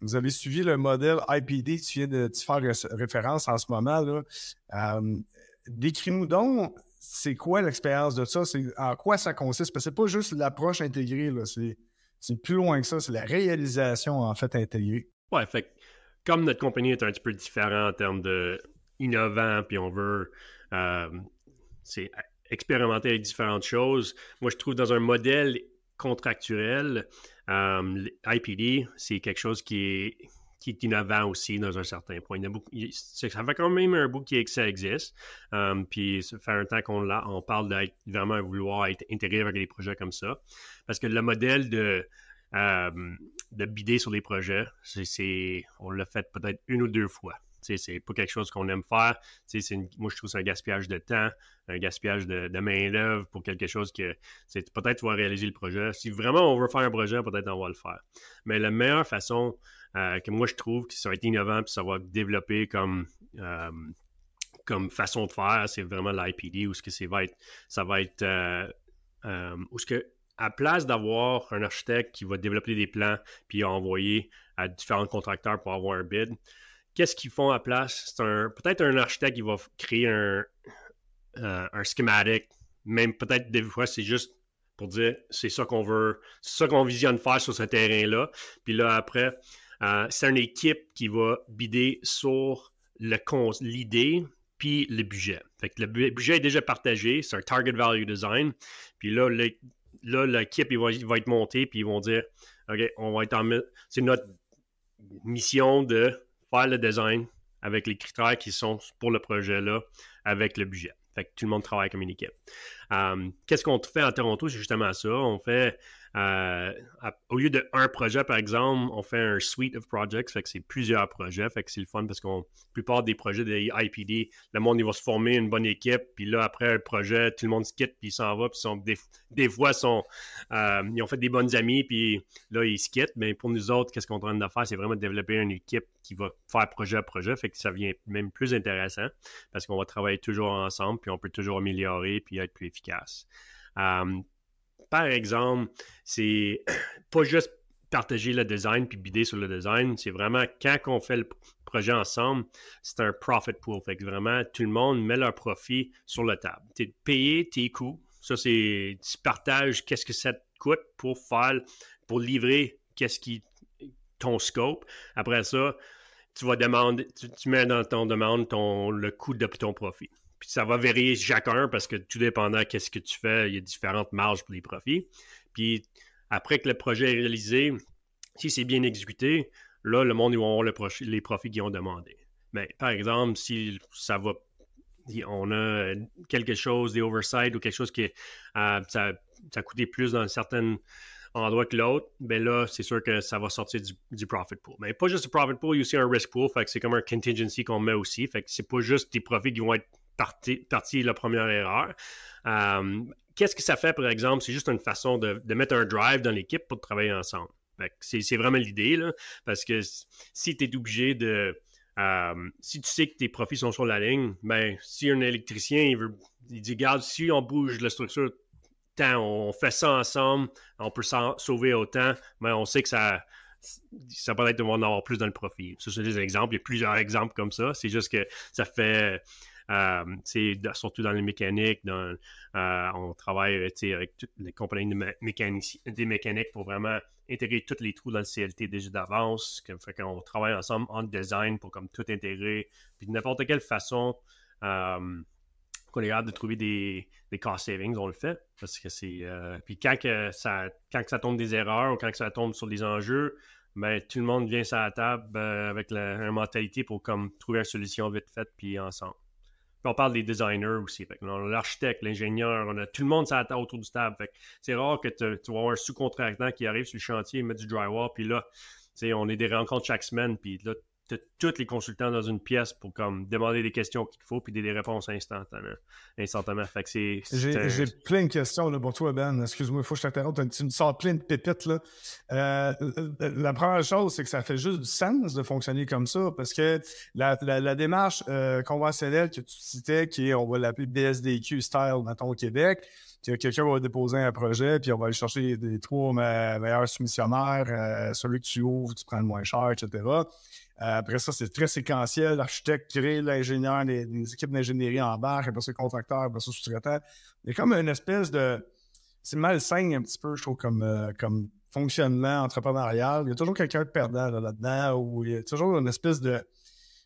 Vous avez suivi le modèle IPD. Tu viens de faire référence en ce moment. Là. Décris-nous donc, c'est quoi l'expérience de ça? En quoi ça consiste? Parce que c'est pas juste l'approche intégrée. Là. C'est plus loin que ça. C'est la réalisation, en fait, intégrée. Ouais, fait que comme notre compagnie est un petit peu différente en termes de innovant, puis on veut expérimenter avec différentes choses. Moi, je trouve dans un modèle contractuel, l'IPD, c'est quelque chose qui qui est innovant aussi dans un certain point. Ça fait quand même un bout que ça existe. Puis ça fait un temps qu'on parle d'être vraiment vouloir être intégré avec des projets comme ça. Parce que le modèle de bider sur des projets, on l'a fait peut-être 1 ou 2 fois. C'est pas quelque chose qu'on aime faire. Moi, je trouve que c'est un gaspillage de temps, un gaspillage de main-d'œuvre pour quelque chose que peut-être tu vas réaliser le projet. Si vraiment on veut faire un projet, peut-être on va le faire. Mais la meilleure façon que moi je trouve que ça va être innovant puis ça va développer comme façon de faire, c'est vraiment l'IPD où ça va être où ce que à place d'avoir un architecte qui va développer des plans puis envoyer à différents contracteurs pour avoir un bid, qu'est-ce qu'ils font à place? C'est peut-être un architecte qui va créer un schematic, même peut-être des fois c'est juste pour dire c'est ça qu'on veut, c'est ça qu'on visionne faire sur ce terrain-là. Puis là après, c'est une équipe qui va bider sur l'idée puis le budget. Fait que le budget est déjà partagé, c'est un target value design. Puis là, l'équipe il va être montée puis ils vont dire OK, on va être c'est notre mission de faire le design avec les critères qui sont pour le projet-là, avec le budget. Fait que tout le monde travaille comme une équipe. Qu'est-ce qu'on fait à Toronto? C'est justement ça. On fait, au lieu d'un projet, par exemple, on fait un suite of projects. Fait que c'est plusieurs projets. Fait que c'est le fun parce que la plupart des projets de IPD, le monde, il va se former une bonne équipe. Puis là, après un projet, tout le monde se quitte puis il s'en va. Puis des fois, ils ont fait des bonnes amies. Puis là, ils se quittent. Mais pour nous autres, qu'est-ce qu'on est en train de faire? C'est vraiment de développer une équipe qui va faire projet à projet. Fait que ça devient même plus intéressant parce qu'on va travailler toujours ensemble. Puis on peut toujours améliorer puis être plus efficace. Par exemple, c'est pas juste partager le design puis bider sur le design, c'est vraiment quand on fait le projet ensemble, c'est un profit pool. Fait que vraiment, tout le monde met leur profit sur la table. Tu es payé tes coûts. Ça, c'est tu partages qu'est-ce que ça te coûte pour livrer ton scope. Après ça, tu vas demander, tu mets dans ton demande le coût de ton profit. Puis ça va varier chacun parce que tout dépendant qu'est-ce que tu fais, il y a différentes marges pour les profits. Puis après que le projet est réalisé, si c'est bien exécuté, là, le monde, ils vont avoir les profits qu'ils ont demandé. Mais par exemple, si ça va, on a quelque chose, des oversights ou quelque chose qui ça a coûté plus dans certains endroits que l'autre, ben là, c'est sûr que ça va sortir du profit pool. Mais pas juste du profit pool, il y a aussi un risk pool, fait que c'est comme un contingency qu'on met aussi, fait que c'est pas juste des profits qui vont être partie la première erreur. Qu'est-ce que ça fait, par exemple? C'est juste une façon de mettre un drive dans l'équipe pour travailler ensemble. C'est vraiment l'idée, là, parce que si tu es obligé de... si tu sais que tes profits sont sur la ligne, ben, si un électricien, il dit, regarde, si on bouge la structure, on fait ça ensemble, on peut s'en sauver autant, mais on sait que ça peut être on va en avoir plus dans le profit. Ça, c'est des exemples. Il y a plusieurs exemples comme ça. C'est juste que ça fait... surtout dans les mécaniques, on travaille avec toutes les compagnies des mécaniques pour vraiment intégrer tous les trous dans le CLT déjà d'avance. Fait qu'on travaille ensemble en design pour comme tout intégrer. Puis de n'importe quelle façon qu'on est capable de trouver des cost savings, on le fait. Parce que c'est. Puis quand ça tombe des erreurs ou quand ça tombe sur des enjeux, ben, tout le monde vient sur la table avec une mentalité pour comme trouver une solution vite faite puis ensemble. Puis on parle des designers aussi. Fait que on a l'architecte, l'ingénieur, on a tout le monde sur la table autour du table. Fait que c'est rare que tu vas avoir un sous-contractant qui arrive sur le chantier et met du drywall. Puis là, on est des rencontres chaque semaine. Puis là, tu as tous les consultants dans une pièce pour comme demander des questions qu'il faut puis des réponses instantanément. Fait que J'ai plein de questions là, pour toi, Ben. Excuse-moi, il faut que je t'interrompe. Tu me sors plein de pépites. Là. La première chose, c'est que ça fait juste du sens de fonctionner comme ça parce que la démarche conventionnelle que tu citais, qui est, on va l'appeler BSDQ style, mettons, au Québec, quelqu'un va déposer un projet, puis on va aller chercher les 3 meilleurs soumissionnaires, celui que tu ouvres, tu prends le moins cher, etc. Après ça, c'est très séquentiel. L'architecte crée l'ingénieur, les équipes d'ingénierie embarquent, après ça, le contracteur, après ça, le sous-traitant. Il y a comme une espèce de... C'est malsain un petit peu, je trouve, comme fonctionnement entrepreneurial. Il y a toujours quelqu'un de perdant là-dedans, ou il y a toujours une espèce de...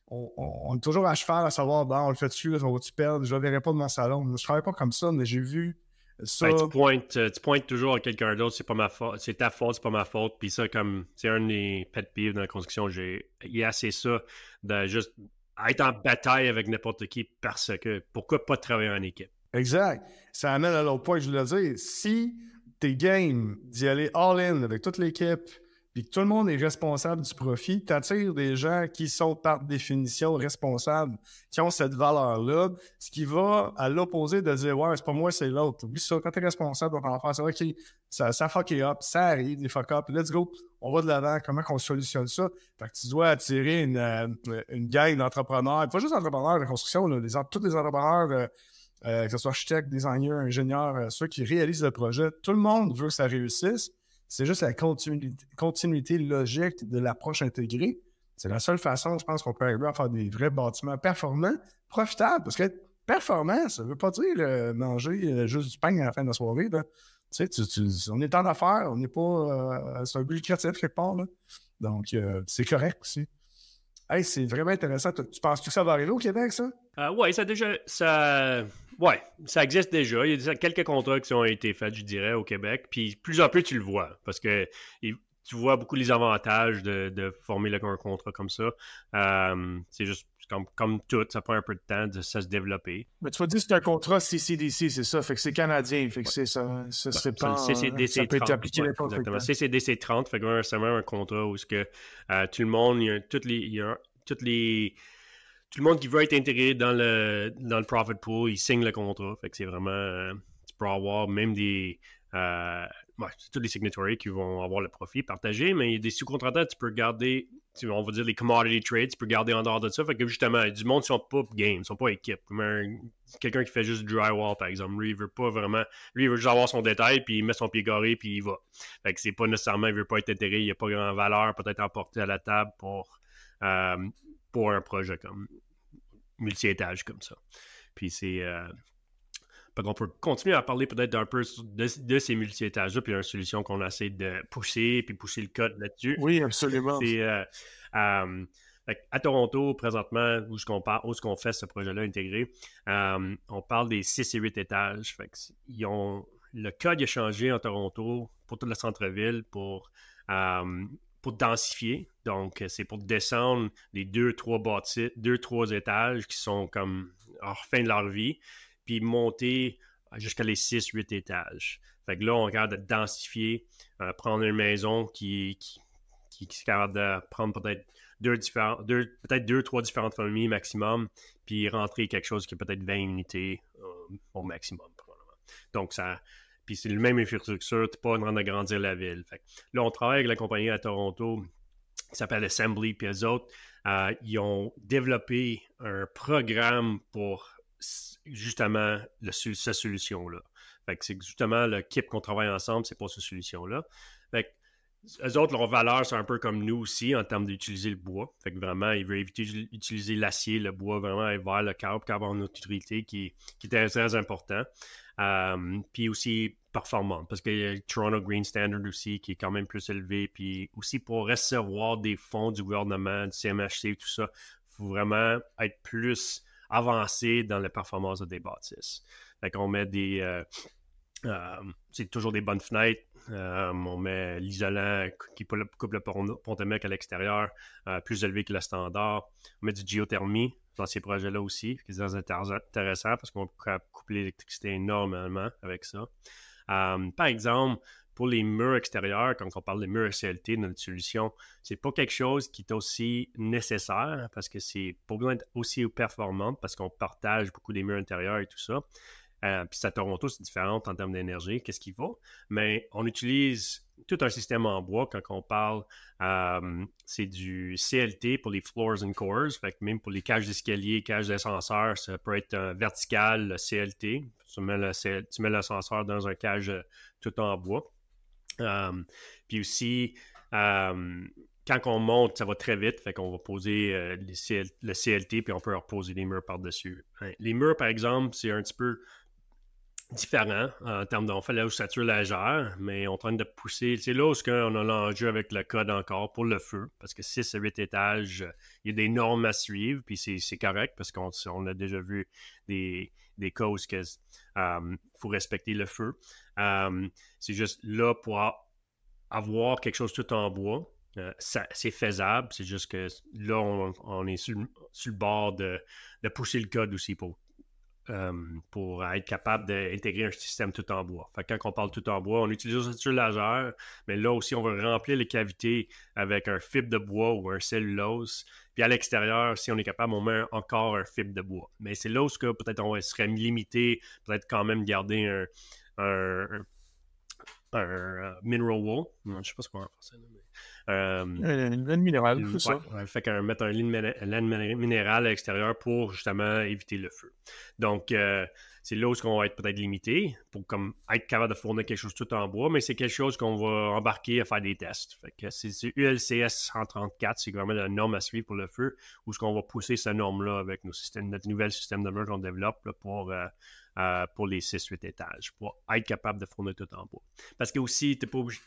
On est toujours à cheval à savoir, bon, on le fait dessus, on va-tu perdre? Je ne le verrai pas dans mon salon. Je ne travaille pas comme ça, mais j'ai vu Ça... Tu pointes toujours à quelqu'un d'autre, c'est pas ma faute, c'est ta faute, c'est pas ma faute. Puis ça, comme c'est un des pet peeves dans la construction, il y a assez ça de juste être en bataille avec n'importe qui parce que pourquoi pas travailler en équipe? Exact. Ça amène à l'autre point que je voulais dire. Si t'es game d'y aller all-in avec toute l'équipe, puis que tout le monde est responsable du profit, t'attires des gens qui sont par définition responsables, qui ont cette valeur-là, ce qui va à l'opposé de dire « Ouais, c'est pas moi, c'est l'autre. » Oui, ça, quand t'es responsable, on va en faire ça. OK, ça fuck it up, ça arrive, des fuck up, let's go, on va de l'avant, comment qu'on solutionne ça? Fait que tu dois attirer une gang d'entrepreneurs, pas juste d'entrepreneurs de construction, là, tous les entrepreneurs... que ce soit architecte, designer, ingénieur, ceux qui réalisent le projet, tout le monde veut que ça réussisse. C'est juste la continuité logique de l'approche intégrée. C'est la seule façon, je pense, qu'on peut arriver à faire des vrais bâtiments performants, profitables. Parce que performant, ça ne veut pas dire manger juste du pain à la fin de la soirée. Là. Tu sais, on est en affaires, on n'est pas... c'est un but lucratif quelque part. Là. Donc, c'est correct aussi. Hey, c'est vraiment intéressant. Tu penses que ça va arriver au Québec, ça? Oui, ça existe déjà. Il y a quelques contrats qui ont été faits, je dirais, au Québec. Puis plus en plus, tu le vois. Parce que tu vois beaucoup les avantages de former un contrat comme ça. C'est juste comme tout, ça prend un peu de temps de ça se développer. Mais tu vas dire que c'est un contrat CCDC, c'est ça. Fait que c'est canadien. Fait que c'est ça. C'est pas... CCDC ça peut être 30, appliqué ouais, n'importe exactement. quand. CCDC 30, fait que c'est vraiment un contrat où ce que tout le monde, tout le monde qui veut être intégré dans le profit pool, il signe le contrat. Fait que c'est vraiment... tu peux avoir même des... c'est tous les signatories qui vont avoir le profit partagé, mais il y a des sous-contratants, tu peux garder... on va dire les commodity trades, tu peux garder en dehors de ça. Fait que justement, du monde qui sont pas game, sont pas équipe. Comme quelqu'un qui fait juste du drywall, par exemple. Lui, il veut pas vraiment... Lui, il veut juste avoir son détail, puis il met son pied carré, puis il va. Fait que c'est pas nécessairement... Il veut pas être intégré, il n'y a pas grand valeur peut-être à apporter à la table pour un projet comme multi-étage comme ça. Puis c'est... on peut continuer à parler peut-être d'un peu de ces multi-étages-là, puis une solution qu'on essaie de pousser, puis pousser le code là-dessus. Oui, absolument. C'est à Toronto, présentement, où est-ce qu'on fait ce projet-là intégré, on parle des 6 et 8 étages. Fait que le code a changé en Toronto pour tout le centre-ville pour densifier. Donc, c'est pour descendre les 2-3 étages qui sont comme à la fin de leur vie, puis monter jusqu'à les 6-8 étages. Fait que là, on regarde de densifier, prendre une maison qui est capable de prendre peut-être 2-3 différentes familles maximum, puis rentrer quelque chose qui est peut-être 20 unités au maximum, probablement. Donc, puis c'est le même infrastructure, tu pas en train d'agrandir la ville. Fait que là, on travaille avec la compagnie à Toronto qui s'appelle Assembly, puis eux autres, ils ont développé un programme pour justement cette solution-là. Fait que c'est justement l'équipe qu'on travaille ensemble, c'est pour cette solution-là. Fait que eux autres, leur valeur, c'est un peu comme nous aussi en termes d'utiliser le bois. Fait que vraiment, ils veulent éviter d'utiliser l'acier, le bois, vraiment aller vers le câble pour avoir une utilité qui est très, très important. Puis aussi performant, parce qu'il y a le Toronto Green Standard aussi qui est quand même plus élevé. Puis aussi pour recevoir des fonds du gouvernement, du CMHC, tout ça, il faut vraiment être plus avancé dans la performance des bâtisses. Fait qu'on met c'est toujours des bonnes fenêtres. On met l'isolant qui coupe le Pontemec à l'extérieur, plus élevé que le standard. On met du géothermie dans ces projets-là aussi, qui est très intéressant parce qu'on peut couper l'électricité énormément avec ça. Par exemple, pour les murs extérieurs, quand on parle des murs CLT dans notre solution, c'est pas quelque chose qui est aussi nécessaire parce que c'est pas besoin d'être aussi performant parce qu'on partage beaucoup des murs intérieurs et tout ça. Puis à Toronto, c'est différent en termes d'énergie, qu'est-ce qu'il faut. Mais on utilise tout un système en bois quand on parle, c'est du CLT pour les floors and cores, fait que même pour les cages d'escalier, cages d'ascenseur, ça peut être un vertical, le CLT. Tu mets l'ascenseur dans un cage tout en bois. Puis aussi, quand on monte, ça va très vite, fait qu'on va poser le CLT, puis on peut reposer les murs par-dessus. Les murs, par exemple, c'est un petit peu différent en termes on fait la ossature légère, mais on est en train de pousser. C'est là où on a l'enjeu avec le code encore pour le feu, parce que 6 à 8 étages, il y a des normes à suivre, puis c'est correct, parce qu'on a déjà vu des cas où faut respecter le feu. C'est juste là pour avoir quelque chose tout en bois. C'est faisable, c'est juste que là, on est sur le bord de pousser le code aussi pour être capable d'intégrer un système tout en bois. Fait que quand on parle tout en bois, on utilise aussi le laser, mais là aussi, on va remplir les cavités avec un fibre de bois ou un cellulose. Puis à l'extérieur, si on est capable, on met encore un fibre de bois. Mais c'est là où peut-être on serait limité, peut-être quand même garder un mineral wool. Non, je sais pas ce qu'on va faire ça. Une laine minérale, c'est ça. Fait qu'on mettre un laine minérale à l'extérieur pour justement éviter le feu. Donc, c'est là où on va être peut-être limité pour comme être capable de fournir quelque chose tout en bois, mais c'est quelque chose qu'on va embarquer à faire des tests. Fait que c'est ULCS 134, c'est vraiment la norme à suivre pour le feu, où est-ce qu'on va pousser cette norme-là avec notre nouvel système de mur qu'on développe là, pour les 6-8 étages, pour être capable de fournir tout en bois. Parce que aussi, t'es pas obligé.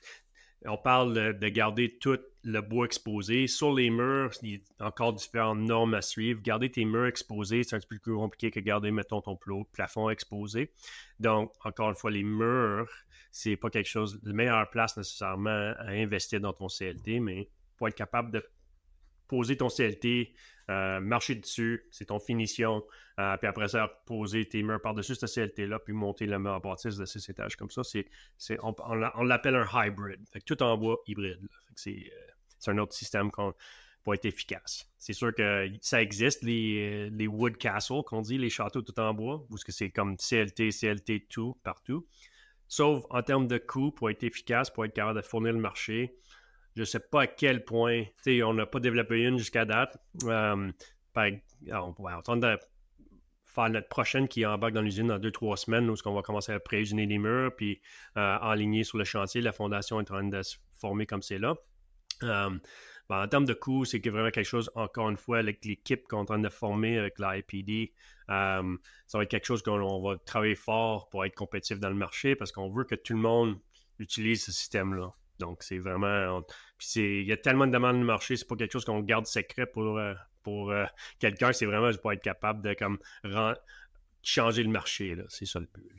On parle de garder tout le bois exposé. Sur les murs, il y a encore différentes normes à suivre. Garder tes murs exposés, c'est un petit peu plus compliqué que garder, mettons, ton plafond exposé. Donc, encore une fois, les murs, c'est pas quelque chose, la meilleure place nécessairement à investir dans ton CLT, mais pour être capable de poser ton CLT, marcher dessus, c'est ton finition, puis après ça, poser tes murs par-dessus ce CLT-là, puis monter le mur en bâtisse de 6 étages comme ça. On l'appelle un hybrid. Fait que tout en bois, hybride. Fait que c'est un autre système pour être efficace. C'est sûr que ça existe, les wood castles, qu'on dit, les châteaux tout en bois, parce que c'est comme CLT, tout, partout. Sauf en termes de coût, pour être efficace, pour être capable de fournir le marché, je ne sais pas à quel point, on n'a pas développé une jusqu'à date. On va attendre de faire notre prochaine qui embarque dans l'usine dans 2-3 semaines, où on va commencer à pré-usiner les murs, puis enligner sur le chantier. La fondation est en train de se former comme c'est là. En termes de coût, c'est vraiment quelque chose, encore une fois, avec l'équipe qu'on est en train de former avec l'IPD, ça va être quelque chose qu'on va travailler fort pour être compétitif dans le marché, parce qu'on veut que tout le monde utilise ce système-là. Donc, c'est vraiment... il y a tellement de demandes de marché, c'est pas quelque chose qu'on garde secret pour quelqu'un, c'est vraiment pour être capable de changer le marché, là. C'est ça le but.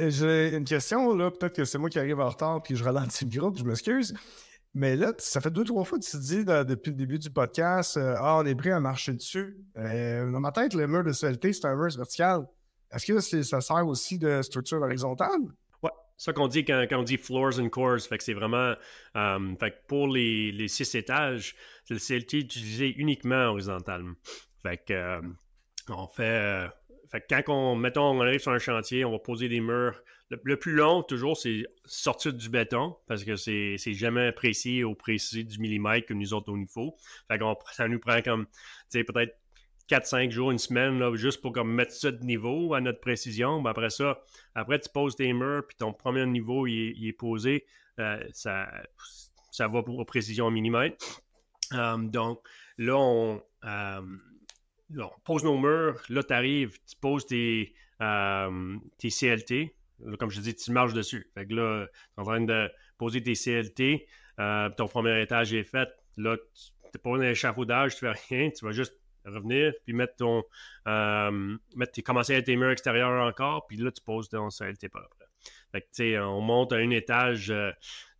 J'ai une question, là, peut-être que c'est moi qui arrive en retard puis je ralentis le groupe, je m'excuse. Mais là, ça fait 2-3 fois que tu te dis depuis le début du podcast, on est prêt à marcher dessus. Dans ma tête, le mur de CLT, c'est un mur vertical. Est-ce que ça sert aussi de structure horizontale? Ouais, c'est ça qu'on dit quand on dit floors and cores. Fait que c'est vraiment. Fait que pour les 6 étages, c'est le CLT utilisé uniquement horizontalement. Fait que on fait. Fait que quand on arrive sur un chantier, on va poser des murs. Le plus long, toujours, c'est sortir du béton, parce que c'est jamais précis au précis du millimètre que nous autres au niveau. Fait que ça nous prend comme, peut-être 4-5 jours, une semaine, là, juste pour comme mettre ça de niveau à notre précision. Ben après, tu poses tes murs, puis ton premier niveau, il est posé. Ça va pour précision au millimètre. Donc, là, on pose nos murs. Là, tu arrives, tu poses tes CLT. Là, comme je te dis, tu marches dessus. Fait que là, tu es en train de poser tes CLT. Ton premier étage est fait. Là, tu n'es pas dans l'échafaudage, tu fais rien. Tu vas juste revenir, puis commencer à tes murs extérieurs encore, puis là, tu poses ton CLT par après. Fait que, tu sais, on monte à un étage,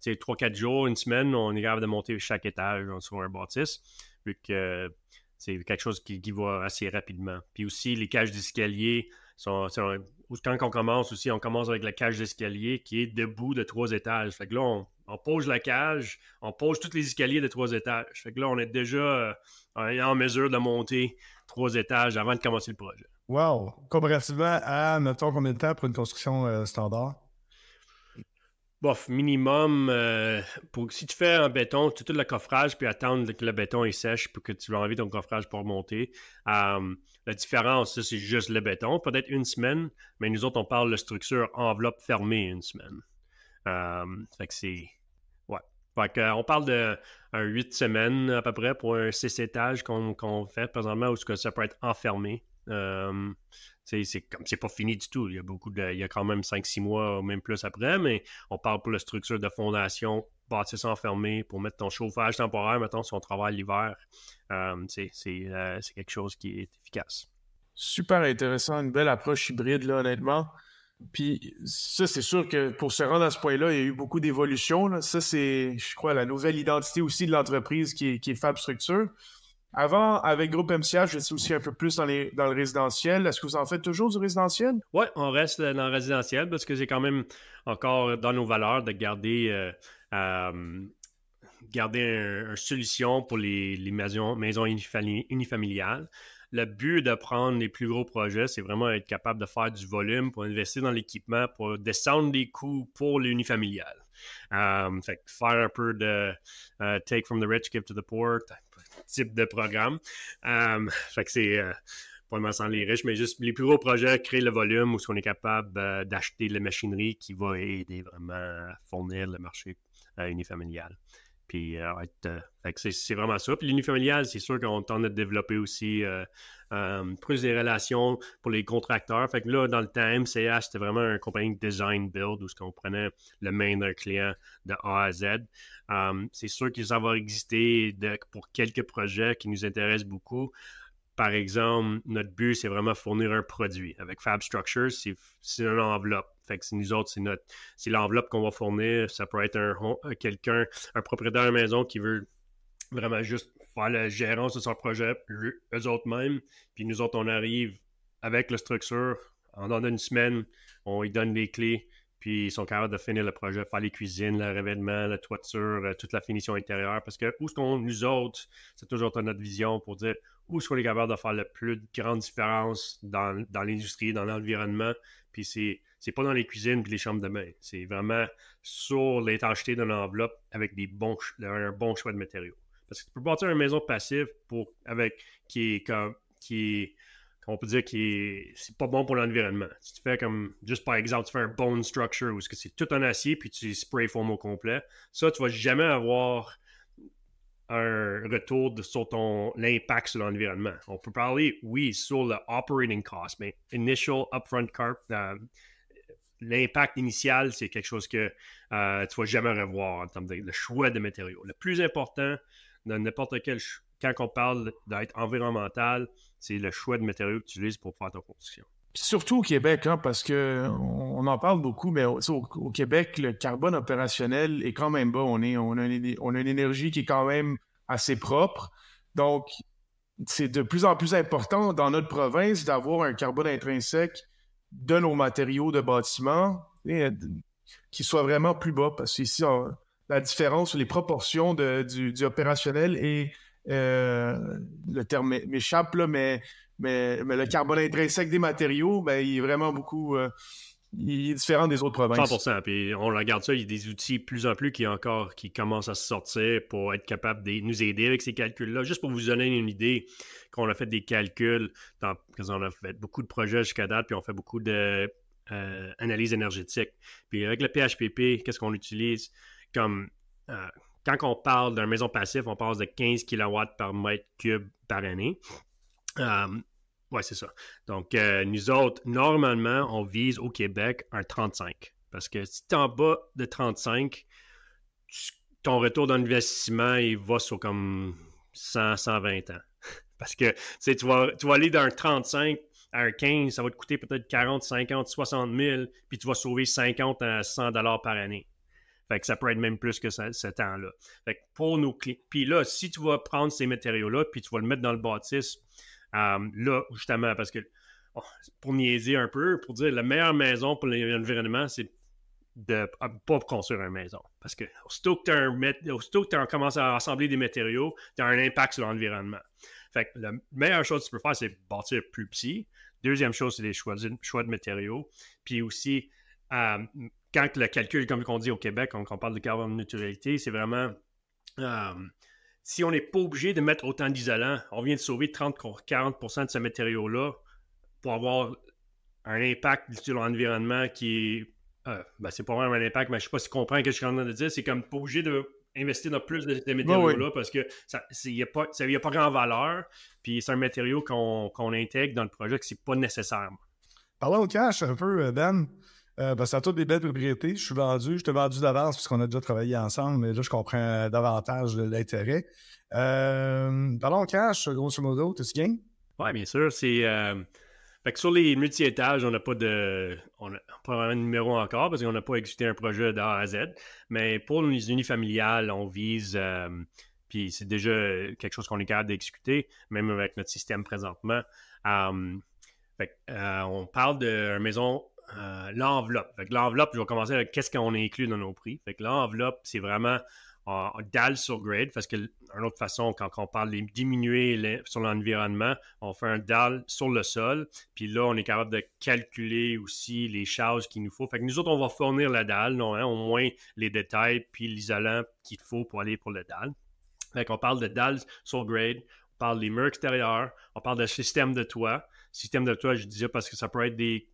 3-4 jours, une semaine, on est capable de monter chaque étage sur un bâtisse, vu que c'est quelque chose qui va assez rapidement. Puis aussi, les cages d'escalier quand on commence aussi, on commence avec la cage d'escalier qui est debout de 3 étages. Fait que là, on pose la cage, on pose tous les escaliers de 3 étages. Fait que là, on est déjà en mesure de monter 3 étages avant de commencer le projet. Wow! Comparativement à, mettons, combien de temps pour une construction standard? Bof, minimum, si tu fais en béton, tu as tout le coffrage, puis attendre que le béton est sèche pour que tu enleves ton coffrage pour remonter. La différence, ça, c'est juste le béton. Peut-être une semaine, mais nous autres, on parle de structure enveloppe fermée une semaine. Fait que c'est... Ouais. Fait qu'on parle de 8 semaines à peu près pour un 6 étages qu'on fait présentement, où ça peut être enfermé. C'est pas fini du tout. Il y a quand même 5-6 mois, même plus après, mais on parle pour la structure de fondation, bâtisse enfermée, pour mettre ton chauffage temporaire, mettons, si on travaille l'hiver. C'est quelque chose qui est efficace. Super intéressant, une belle approche hybride, là, honnêtement. Puis ça, c'est sûr que pour se rendre à ce point-là, il y a eu beaucoup d'évolution, là. Ça, c'est, je crois, la nouvelle identité aussi de l'entreprise qui est Fab Structure. Avant, avec Groupe MCH, j'étais aussi un peu plus dans le résidentiel. Est-ce que vous en faites toujours du résidentiel? Oui, on reste dans le résidentiel parce que c'est quand même encore dans nos valeurs de garder une solution pour les maisons unifamiliales. Le but de prendre les plus gros projets, c'est vraiment être capable de faire du volume pour investir dans l'équipement, pour descendre les coûts pour l'unifamilial. Fait que faire un peu de take from the rich, give to the poor type de programme. Fait que c'est pas vraiment sans les riches, mais juste les plus gros projets, créer le volume où on est capable d'acheter la machinerie qui va aider vraiment à fournir le marché unifamilial. Puis c'est vraiment ça. Puis l'unifamilial, c'est sûr qu'on tente de développer aussi plus des relations pour les contracteurs. Fait que là, dans le temps, MCH, c'était vraiment une compagnie de design build où on prenait le main d'un client de A à Z. C'est sûr que ça va exister pour quelques projets qui nous intéressent beaucoup. Par exemple, notre but, c'est vraiment fournir un produit. Avec Fab Structure, c'est une enveloppe. Fait que nous autres, c'est l'enveloppe qu'on va fournir. Ça peut être un propriétaire de maison qui veut vraiment juste faire la gérance de son projet, eux autres mêmes. Puis nous autres, on arrive avec la structure. En dans une semaine, on lui donne les clés. Puis ils sont capables de finir le projet, faire les cuisines, le revêtement, la toiture, toute la finition intérieure. Parce que nous autres, c'est toujours notre vision pour dire où est-ce qu'on est capable de faire la plus grande différence dans l'industrie, dans l'environnement. Puis c'est pas dans les cuisines et les chambres de bain. C'est vraiment sur l'étanchéité d'une enveloppe avec un bon choix de matériaux. Parce que tu peux bâtir une maison passive on peut dire c'est pas bon pour l'environnement. Si tu fais juste par exemple, tu fais un bone structure où c'est tout en acier puis tu spray foam au complet, ça, tu vas jamais avoir un retour sur l'impact sur l'environnement. On peut parler, oui, sur le operating cost, mais initial upfront l'impact initial, c'est quelque chose que tu vas jamais revoir en termes de choix de matériaux. Le plus important dans n'importe quel quand on parle d'être environnemental, c'est le choix de matériaux que tu utilises pour faire ta construction. Surtout au Québec, hein, parce qu'on en parle beaucoup, mais au Québec, le carbone opérationnel est quand même bas. On a une énergie qui est quand même assez propre. Donc, c'est de plus en plus important dans notre province d'avoir un carbone intrinsèque de nos matériaux de bâtiment qui soit vraiment plus bas. Parce qu'ici, la différence, les proportions du opérationnel et le terme m'échappe, là, mais le carbone intrinsèque des matériaux, ben, il est vraiment beaucoup... il est différent des autres provinces. 100%. Puis on regarde ça, il y a des outils plus en plus qui commencent à se sortir pour être capable de nous aider avec ces calculs-là. Juste pour vous donner une idée, qu'on a fait des calculs, parce qu'on a fait beaucoup de projets jusqu'à date, puis on fait beaucoup d'analyse énergétique. Puis avec le PHPP, qu'est-ce qu'on utilise comme... quand on parle d'une maison passive, on passe de 15 kW par mètre cube par année. Oui, c'est ça. Donc, nous autres, normalement, on vise au Québec un 35. Parce que si tu es en bas de 35, ton retour d'investissement, il va sur comme 100, 120 ans. Parce que tu vas aller d'un 35 à un 15, ça va te coûter peut-être 40, 50, 60 000, puis tu vas sauver 50 à 100 $ par année. Fait que ça peut être même plus que ce temps-là. Fait que pour nos clients. Puis là, si tu vas prendre ces matériaux-là, puis tu vas le mettre dans le bâtisse, là, justement, parce que pour niaiser un peu, pour dire la meilleure maison pour l'environnement, c'est de ne pas construire une maison. Parce que aussitôt que tu commences à assembler des matériaux, tu as un impact sur l'environnement. Fait que la meilleure chose que tu peux faire, c'est bâtir plus petit. Deuxième chose, c'est des choix de matériaux. Puis aussi, quand le calcul, comme on dit au Québec, quand on parle de carbone neutralité, c'est vraiment... si on n'est pas obligé de mettre autant d'isolants, on vient de sauver 30-40% de ce matériau-là pour avoir un impact sur l'environnement qui est... c'est pas vraiment un impact, mais je ne sais pas si tu comprends ce que je suis en train de dire. C'est comme pas obligé d'investir dans plus de ces matériaux-là parce que il n'y a pas grand valeur. Puis c'est un matériau qu'on intègre dans le projet que c'est pas nécessaire. Parlons au cash un peu, Ben. Ça a toutes des belles propriétés. Je t'ai vendu d'avance puisqu'on a déjà travaillé ensemble, mais là, je comprends davantage l'intérêt. Parlons cash, grosso modo, t'es-tu game? Oui, bien sûr. Fait que sur les multi-étages, on n'a pas vraiment de numéro encore parce qu'on n'a pas exécuté un projet d'A à Z. Mais pour les unifamiliales, on vise, puis c'est déjà quelque chose qu'on est capable d'exécuter, même avec notre système présentement. On parle d'une maison, l'enveloppe. Fait que l'enveloppe, je vais commencer avec qu'est-ce qu'on a inclus dans nos prix. Fait que l'enveloppe, c'est vraiment dalle sur grade, parce que d'une autre façon, quand on parle de diminuer sur l'environnement, on fait un dalle sur le sol, puis là, on est capable de calculer aussi les charges qu'il nous faut. Fait que nous autres, on va fournir la dalle, non, hein, au moins les détails, puis l'isolant qu'il faut pour aller pour le dalle. Fait qu'on parle de dalle sur grade, on parle des murs extérieurs, on parle de système de toit. Système de toit, je disais parce que ça peut être des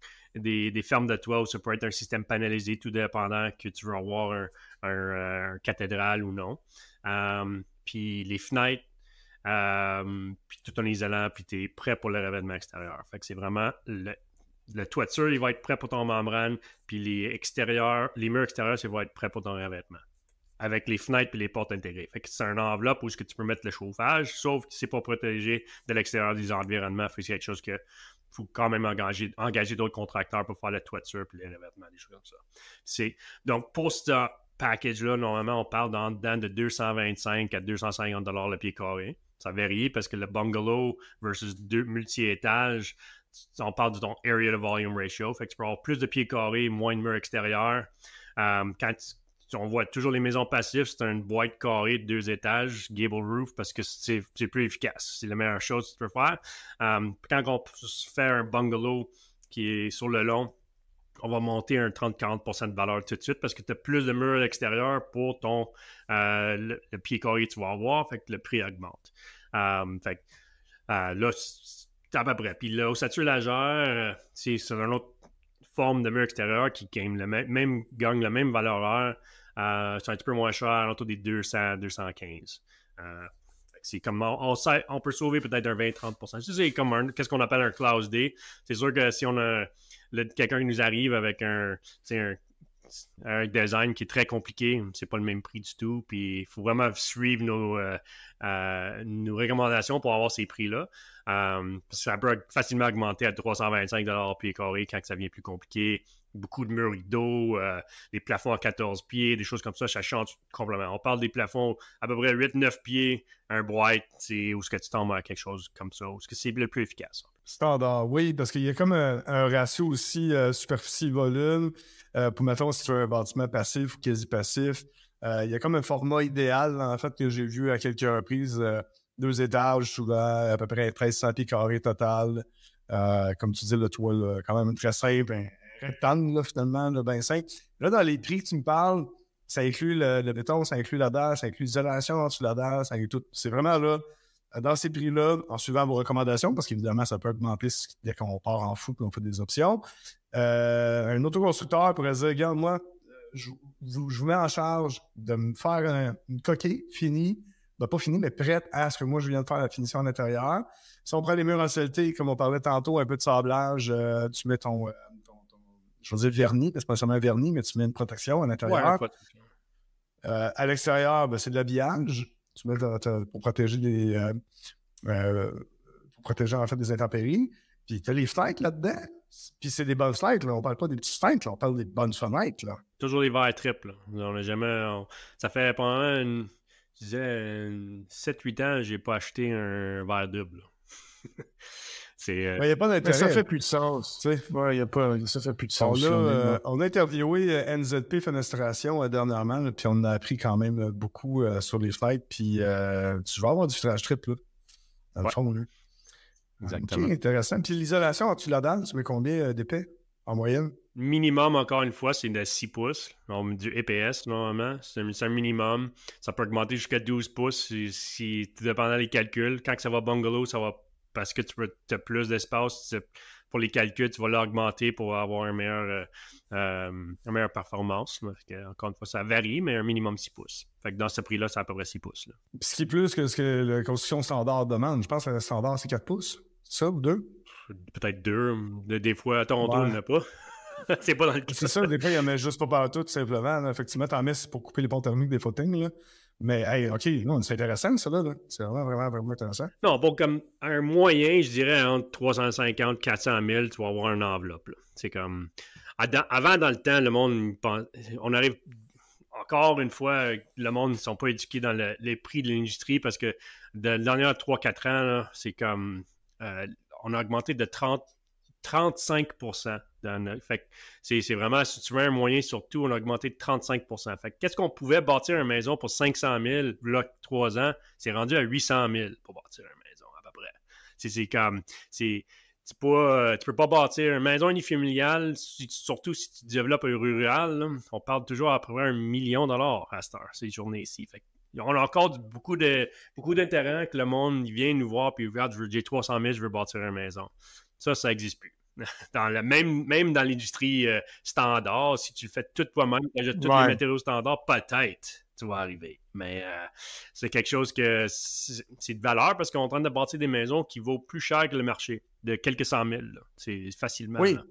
fermes de toit ou ça peut être un système panélisé, tout dépendant que tu veux avoir un cathédrale ou non. Puis les fenêtres, puis tout en isolant, puis tu es prêt pour le revêtement extérieur. Fait que c'est vraiment le toiture, il va être prêt pour ton membrane, puis les murs extérieurs, ça va être prêt pour ton revêtement. Avec les fenêtres et les portes intégrées. Fait que c'est une enveloppe où tu peux mettre le chauffage, sauf que c'est pas protégé de l'extérieur des environnements. Fait que c'est quelque chose que faut quand même engager d'autres contracteurs pour faire la toiture et les revêtements, des choses comme ça. Donc, pour ce package-là, normalement, on parle dedans de 225 à 250 $ le pied carré. Ça varie parce que le bungalow versus deux multi-étages, on parle de ton area to volume ratio. Fait que tu peux avoir plus de pieds carrés, moins de murs extérieurs. On voit toujours les maisons passives, c'est une boîte carrée de 2 étages, gable roof, parce que c'est plus efficace. C'est la meilleure chose que tu peux faire. Quand on fait un bungalow qui est sur le long, on va monter un 30-40% de valeur tout de suite parce que tu as plus de murs à l'extérieur pour le pied carré que tu vas avoir, fait que le prix augmente. Là, c'est à peu près. Puis là, ossature légère, c'est une autre forme de mur extérieur qui gagne la même valeur. C'est un petit peu moins cher, autour des 200-215. C'est comme on peut sauver peut-être un 20-30%. C'est comme qu'est-ce qu'on appelle un Clause D. C'est sûr que si on a quelqu'un qui nous arrive avec un design qui est très compliqué, c'est pas le même prix du tout. Puis il faut vraiment suivre nos recommandations pour avoir ces prix-là. Ça peut facilement augmenter à 325 $ pied carré quand ça devient plus compliqué. Beaucoup de murs rideaux, des plafonds à 14 pieds, des choses comme ça change complètement. On parle des plafonds à peu près 8-9 pieds, un boîte, où est-ce que tu tombes à quelque chose comme ça, où est-ce que c'est le plus efficace. Standard, oui, parce qu'il y a comme un ratio aussi superficie-volume. Pour mettons, si tu as un bâtiment passif ou quasi-passif, il y a comme un format idéal, en fait, que j'ai vu à quelques reprises. 2 étages, souvent, à peu près 1300 pieds carrés total. Comme tu dis, le toit, là, quand même très simple, un rectangle, là, finalement, là, bien simple. Là, dans les prix que tu me parles, ça inclut le béton, ça inclut la dalle, ça inclut l'isolation en dessous de la dalle, ça inclut tout. C'est vraiment là, dans ces prix-là, en suivant vos recommandations, parce qu'évidemment, ça peut augmenter dès qu'on part en fou et qu'on fait des options. Un autoconstructeur pourrait dire, regarde, moi, je vous mets en charge de me faire une coquille finie, pas finie, mais prête à ce que moi, je viens de faire la finition à l'intérieur. Si on prend les murs en CLT, comme on parlait tantôt, un peu de sablage, tu mets ton je veux dire vernis, parce que c'est pas seulement un vernis, mais tu mets une protection à l'intérieur. Ouais, à l'extérieur, c'est de l'habillage. Tu mets pour protéger pour protéger en fait des intempéries. Puis tu as les fenêtres là-dedans. Puis c'est des bonnes fenêtres, là. On parle pas des petites fenêtres, là. On parle des bonnes fenêtres, là. Toujours les verres triples. On n'a jamais. Ça fait pendant 7-8 ans, j'ai pas acheté un verre double. Il n'y a pas d'intérêt. Ça fait plus de sens. Ouais, ça fait plus de sens. On a interviewé NZP Fenestration dernièrement, là, puis on a appris quand même beaucoup sur les fenêtres. Puis tu vas avoir du filtrage triple, dans le fond. Là. Exactement. OK, intéressant. Puis l'isolation, en dessous de la dalle, tu mets combien d'épais en moyenne? Minimum, encore une fois, c'est de 6 pouces. On met du EPS, normalement. C'est un minimum. Ça peut augmenter jusqu'à 12 pouces si dépendant des calculs. Quand ça va bungalow, ça va parce que tu as plus d'espace pour les calculs, tu vas l'augmenter pour avoir une meilleure performance. Encore une fois, ça varie, mais un minimum 6 pouces. Fait que dans ce prix-là, c'est à peu près 6 pouces. Là. Puis ce qui est plus que ce que la construction standard demande, je pense que le standard, c'est 4 pouces. C'est ça ou 2? Peut-être 2. Des fois, à Toronto, il n'y en a pas. C'est pas dans le cas. C'est ça, des fois, il n'y en a juste pas partout, tout simplement. Là. Effectivement, t'en mets pour couper les ponts thermiques des footings, là. Mais, hey, OK, non, c'est intéressant, ça, là. C'est vraiment, vraiment, vraiment intéressant. Non, bon, comme un moyen, je dirais entre 350 400 000, tu vas avoir une enveloppe. Là. C'est comme... Avant, dans le temps, le monde... On arrive... Encore une fois, le monde ne sont pas éduqués dans les prix de l'industrie parce que dans les derniers 3-4 ans, là, c'est comme... on a augmenté de 35%. Fait que c'est vraiment, si tu veux un moyen, surtout, on a augmenté de 35%. Fait que qu'est-ce qu'on pouvait bâtir une maison pour 500 000, là, 3 ans, c'est rendu à 800 000 pour bâtir une maison, à peu près. C'est comme, tu peux pas bâtir une maison unifamiliale, surtout si tu développes un rural, là, on parle toujours à peu près $1 million à cette heure, ces journées-ci. Fait on a encore beaucoup d'intérêt que le monde vient nous voir et regarde, j'ai 300 000, je veux bâtir une maison. Ça n'existe plus. Même dans l'industrie standard, si tu le fais tout toi-même, tu achètes tous les matériaux standards, peut-être tu vas arriver. Mais c'est quelque chose que c'est de valeur parce qu'on est en train de bâtir des maisons qui vaut plus cher que le marché, de quelques 100 000. Là. C'est facilement. Oui. Là.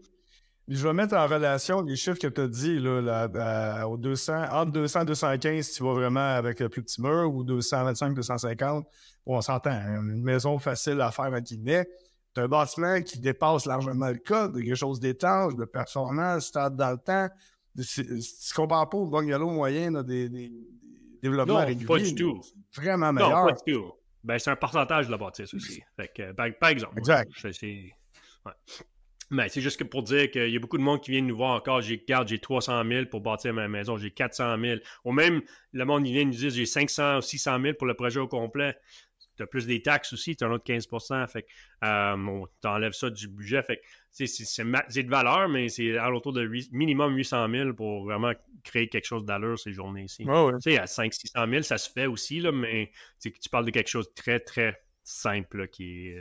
Je vais mettre en relation les chiffres que tu as dit, là, aux 200, entre 200 et 215, tu vas vraiment avec le plus petit mur, ou 225, 250. Bon, on s'entend, une maison facile à faire à guillemets. Tu as un bâtiment qui dépasse largement le code, quelque chose d'étanche, de performant, stable dans le temps. Tu ne compares pas au bungalow moyen là, des développements réguliers. Non, pas du tout. Vraiment meilleur. Non, pas du tout. Ben, c'est un pourcentage de la bâtisse aussi. Fait que, par exemple. Exact. Ouais. Mais c'est juste que pour dire qu'il y a beaucoup de monde qui vient nous voir encore. J'ai 300 000 pour bâtir ma maison, j'ai 400 000. Ou même, le monde vient nous dire j'ai 500 ou 600 000 pour le projet au complet. Tu as plus des taxes aussi, tu as un autre 15%. Fait que tu enlèves ça du budget. Fait que c'est de valeur, mais c'est à l'autour de minimum 800 000 pour vraiment créer quelque chose d'allure ces journées-ci. Ouais. Tu sais, à 500-600 000, ça se fait aussi, là, mais tu parles de quelque chose de très, très simple là, qui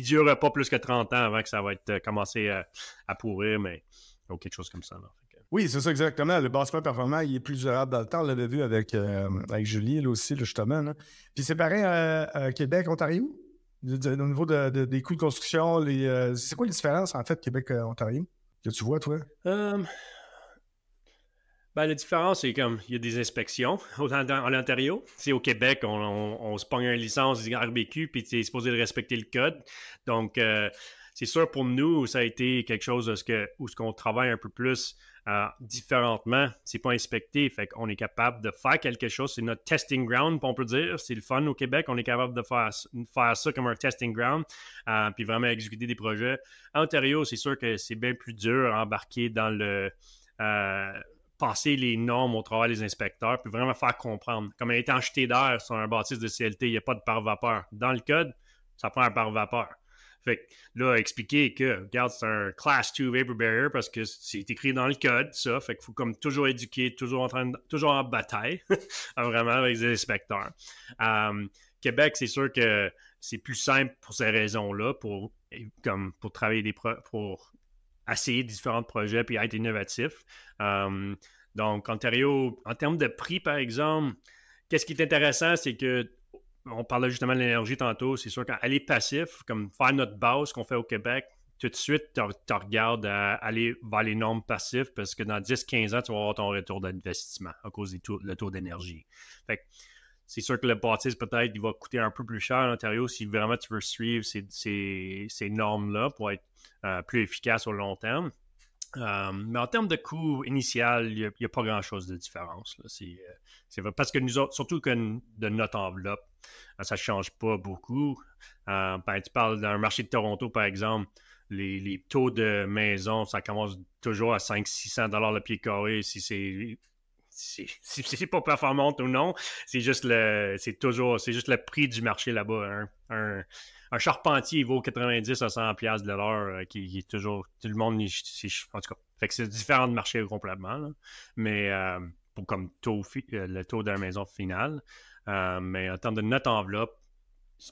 durera pas plus que 30 ans avant que ça va être commencé à pourrir, mais quelque chose comme ça. Là. Oui, c'est ça exactement. Le bâtiment performant, il est plus durable dans le temps. On l'avait vu avec Julie, là aussi, là, justement. Là. Puis c'est pareil à Québec, Ontario? Au niveau des coûts de construction, c'est quoi les différences, en fait, Québec-Ontario? Que tu vois, toi? La différence, c'est comme il y a des inspections en Ontario. C'est au Québec, on se pogne une licence RBQ, puis tu es supposé de respecter le code. Donc, c'est sûr pour nous, ça a été quelque chose où ce qu'on travaille un peu plus différemment. C'est pas inspecté, fait qu'on est capable de faire quelque chose. C'est notre testing ground, on peut dire. C'est le fun au Québec. On est capable de faire ça comme un testing ground, puis vraiment exécuter des projets. En Ontario, c'est sûr que c'est bien plus dur à embarquer dans le... passer les normes au travail des inspecteurs, puis vraiment faire comprendre. Comme un étanchéité d'air sur un bâtisse de CLT, il n'y a pas de pare-vapeur. Dans le code, ça prend un pare-vapeur. Fait que là, expliquer que, regarde, c'est un Class 2 Vapor Barrier parce que c'est écrit dans le code, ça. Fait qu'il faut comme toujours éduquer, toujours en bataille, vraiment avec les inspecteurs. Québec, c'est sûr que c'est plus simple pour ces raisons-là, pour travailler pour essayer différents projets puis être innovatif. Donc, Ontario, en termes de prix, par exemple, qu'est-ce qui est intéressant, c'est que on parlait justement de l'énergie tantôt, c'est sûr qu'aller passif, comme faire notre base qu'on fait au Québec, tout de suite, tu regardes à aller vers les normes passives parce que dans 10-15 ans, tu vas avoir ton retour d'investissement à cause du taux d'énergie. Fait que c'est sûr que le bâtisse, peut-être, il va coûter un peu plus cher en Ontario si vraiment tu veux suivre ces normes-là pour être plus efficace au long terme. Mais en termes de coût initial, il n'y a pas grand-chose de différence. Là. C'est vrai, parce que nous autres, surtout que de notre enveloppe, ça ne change pas beaucoup. Tu parles d'un marché de Toronto, par exemple, les taux de maison, ça commence toujours à 500-600 $ le pied carré si c'est pas performant ou non. C'est juste le prix du marché là-bas. Un charpentier, il vaut 90 à 100 $ de l'heure, qui est toujours... Tout le monde... en tout cas, fait que c'est différent de marché complètement. Là. Mais pour comme le taux d'une maison finale. Mais en termes de notre enveloppe,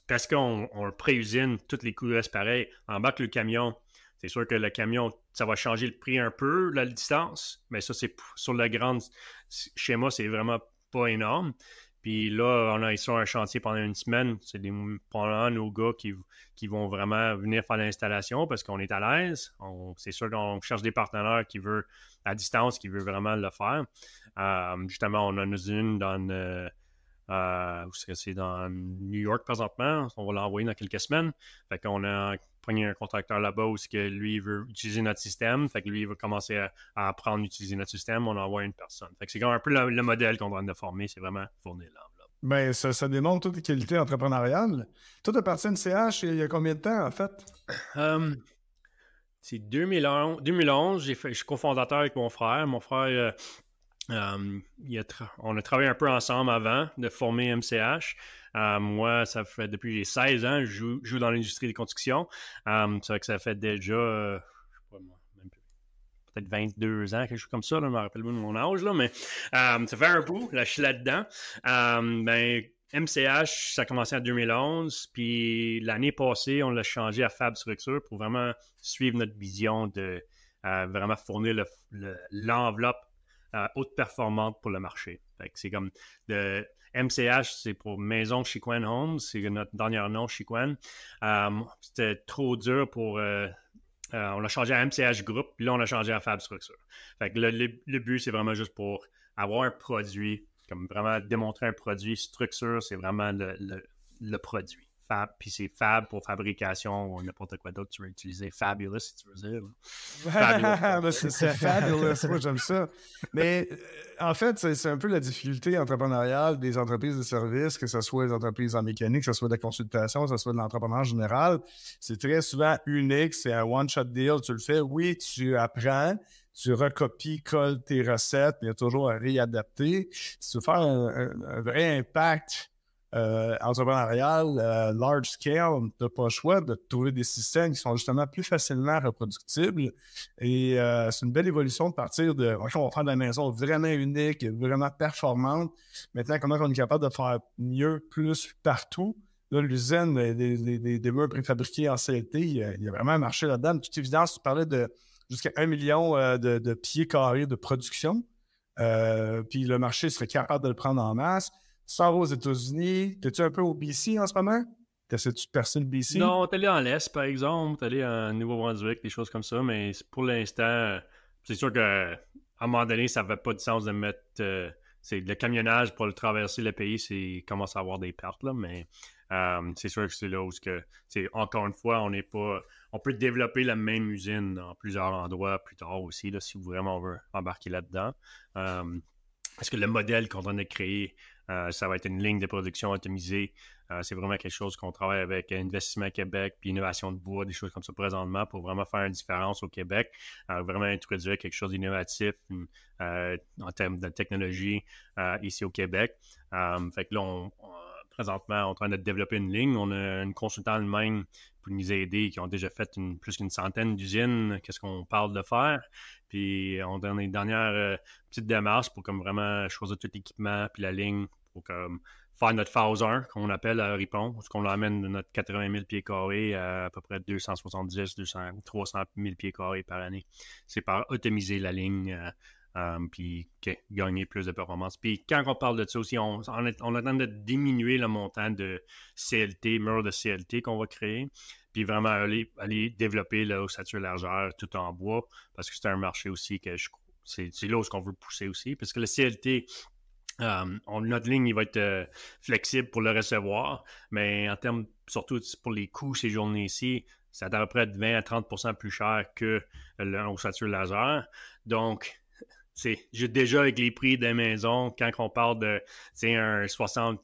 parce qu'on pré-usine, tous les coûts restent pareils. Embarque le camion. C'est sûr que le camion, ça va changer le prix un peu, la distance. Mais ça, c'est sur le grand schéma, c'est vraiment pas énorme. Puis là, on a sur un chantier pendant une semaine. C'est pendant nos gars qui vont vraiment venir faire l'installation parce qu'on est à l'aise. C'est sûr qu'on cherche des partenaires à distance qui veulent vraiment le faire. Justement, on en a une c'est dans New York présentement. On va l'envoyer dans quelques semaines. Fait qu'on a pris un contracteur là-bas où que lui, il veut utiliser notre système. Fait que lui, il va commencer à apprendre à utiliser notre système. On envoie une personne. Fait que c'est comme un peu le modèle qu'on va former. C'est vraiment fournir l'enveloppe. Ben, ça démontre toutes les qualités entrepreneuriales. Toi, tu appartiens à NCH il y a combien de temps, en fait? C'est 2011. Je suis cofondateur avec mon frère. Mon frère, on a travaillé un peu ensemble avant de former MCH. Moi, ça fait depuis j'ai 16 ans, je joue dans l'industrie des constructions. C'est vrai que ça fait déjà, je sais pas moi, peut-être 22 ans, quelque chose comme ça. Là, je me rappelle pas de mon âge, là, mais ça fait un bout, là, je suis là-dedans. MCH, ça a commencé en 2011, puis l'année passée, on l'a changé à Fab Structure pour vraiment suivre notre vision de vraiment fournir l'enveloppe haute performante pour le marché. Fait que c'est comme de MCH, c'est pour Maison Chicoine Homes, c'est notre dernier nom, Chicoine. C'était trop dur pour... on l'a changé à MCH Group, puis là, on l'a changé à Fab Structure. Fait que le but, c'est vraiment juste pour avoir un produit, comme vraiment démontrer un produit. Structure, c'est vraiment le produit. Fab, puis c'est Fab pour fabrication ou n'importe quoi d'autre tu veux utiliser. Fabulous, si tu veux dire. Fabulous. C'est fabulous, moi j'aime ça. Mais en fait, c'est un peu la difficulté entrepreneuriale des entreprises de services, que ce soit des entreprises en mécanique, que ce soit de la consultation, que ce soit de l'entrepreneur général. C'est très souvent unique, c'est un one-shot deal, tu le fais, oui, tu apprends, tu recopies, colles tes recettes, mais il y a toujours à réadapter. Si tu veux faire un vrai impact entrepreneurial, large scale, tu n'as pas le choix de trouver des systèmes qui sont justement plus facilement reproductibles. Et c'est une belle évolution de partir de, OK, on va faire de la maison vraiment unique, vraiment performante. Maintenant, comment on est capable de faire mieux, plus partout? Là, l'usine des meubles préfabriqués en CLT, il y a vraiment un marché là-dedans. De toute évidence, tu parlais de jusqu'à 1 million de pieds carrés de production. Puis le marché serait capable de le prendre en masse. Tu s'en vas aux États-Unis. T'es-tu un peu au BC en ce moment? T'essaies-tu de percer le BC? Non, t'es allé en l'Est, par exemple. T'es allé en Nouveau-Brunswick, des choses comme ça. Mais pour l'instant, c'est sûr qu'à un moment donné, ça n'avait pas de sens de mettre... le camionnage pour le traverser le pays, c'est commence à avoir des pertes, là. Mais c'est sûr que c'est là où encore une fois, on peut développer la même usine dans plusieurs endroits plus tard aussi, là, si vraiment on veut embarquer là-dedans. Parce que le modèle qu'on en a créé, ça va être une ligne de production automisée. C'est vraiment quelque chose qu'on travaille avec Investissement Québec puis Innovation de bois, des choses comme ça présentement pour vraiment faire une différence au Québec, vraiment introduire quelque chose d'innovatif en termes de technologie ici au Québec. Fait que là, présentement, on est en train de développer une ligne. On a une consultante elle-même pour nous aider qui ont déjà fait plus qu'une centaine d'usines. Qu'est-ce qu'on parle de faire? Puis on donne une dernière petite démarche pour comme vraiment choisir tout l'équipement puis la ligne pour comme faire notre phase 1 qu'on appelle à Ripon, parce qu'on l'amène de notre 80 000 pieds carrés à peu près 270, 300 000 pieds carrés par année. C'est par automiser la ligne puis gagner plus de performance. Puis quand on parle de ça aussi, on attend de diminuer le montant de CLT, mur de CLT qu'on va créer, puis vraiment aller développer l'ossature largeur tout en bois, parce que c'est un marché aussi que c'est là où on veut pousser aussi, parce que le CLT, notre ligne il va être flexible pour le recevoir, mais en termes, surtout pour les coûts ces journées-ci, c'est à peu près de 20 à 30% plus cher que l'ossature laser. Donc, j'ai déjà avec les prix des maisons, quand on parle de un 60-80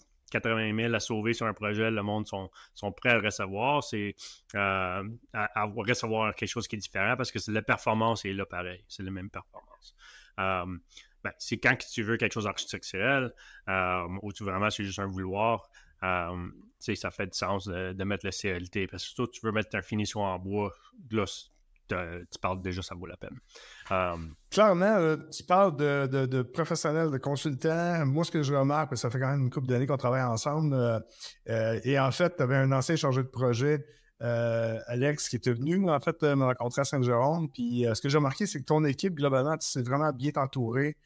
000 à sauver sur un projet, le monde sont prêts à le recevoir. C'est à recevoir quelque chose qui est différent parce que la performance est là pareil. C'est la même performance. C'est quand tu veux quelque chose d'architecturel ou tu vraiment c'est juste un vouloir, ça fait du sens de mettre le CLT. Parce que surtout, tu veux mettre un finition en bois, là, tu parles déjà, ça vaut la peine. Clairement, tu parles de professionnels, de consultants. Moi, ce que je remarque, ça fait quand même une couple d'années qu'on travaille ensemble. Et en fait, tu avais un ancien chargé de projet, Alex, qui était venu, en fait, me rencontrer à Saint-Jérôme. Puis ce que j'ai remarqué, c'est que ton équipe, globalement, tu sais vraiment bien t'entourer.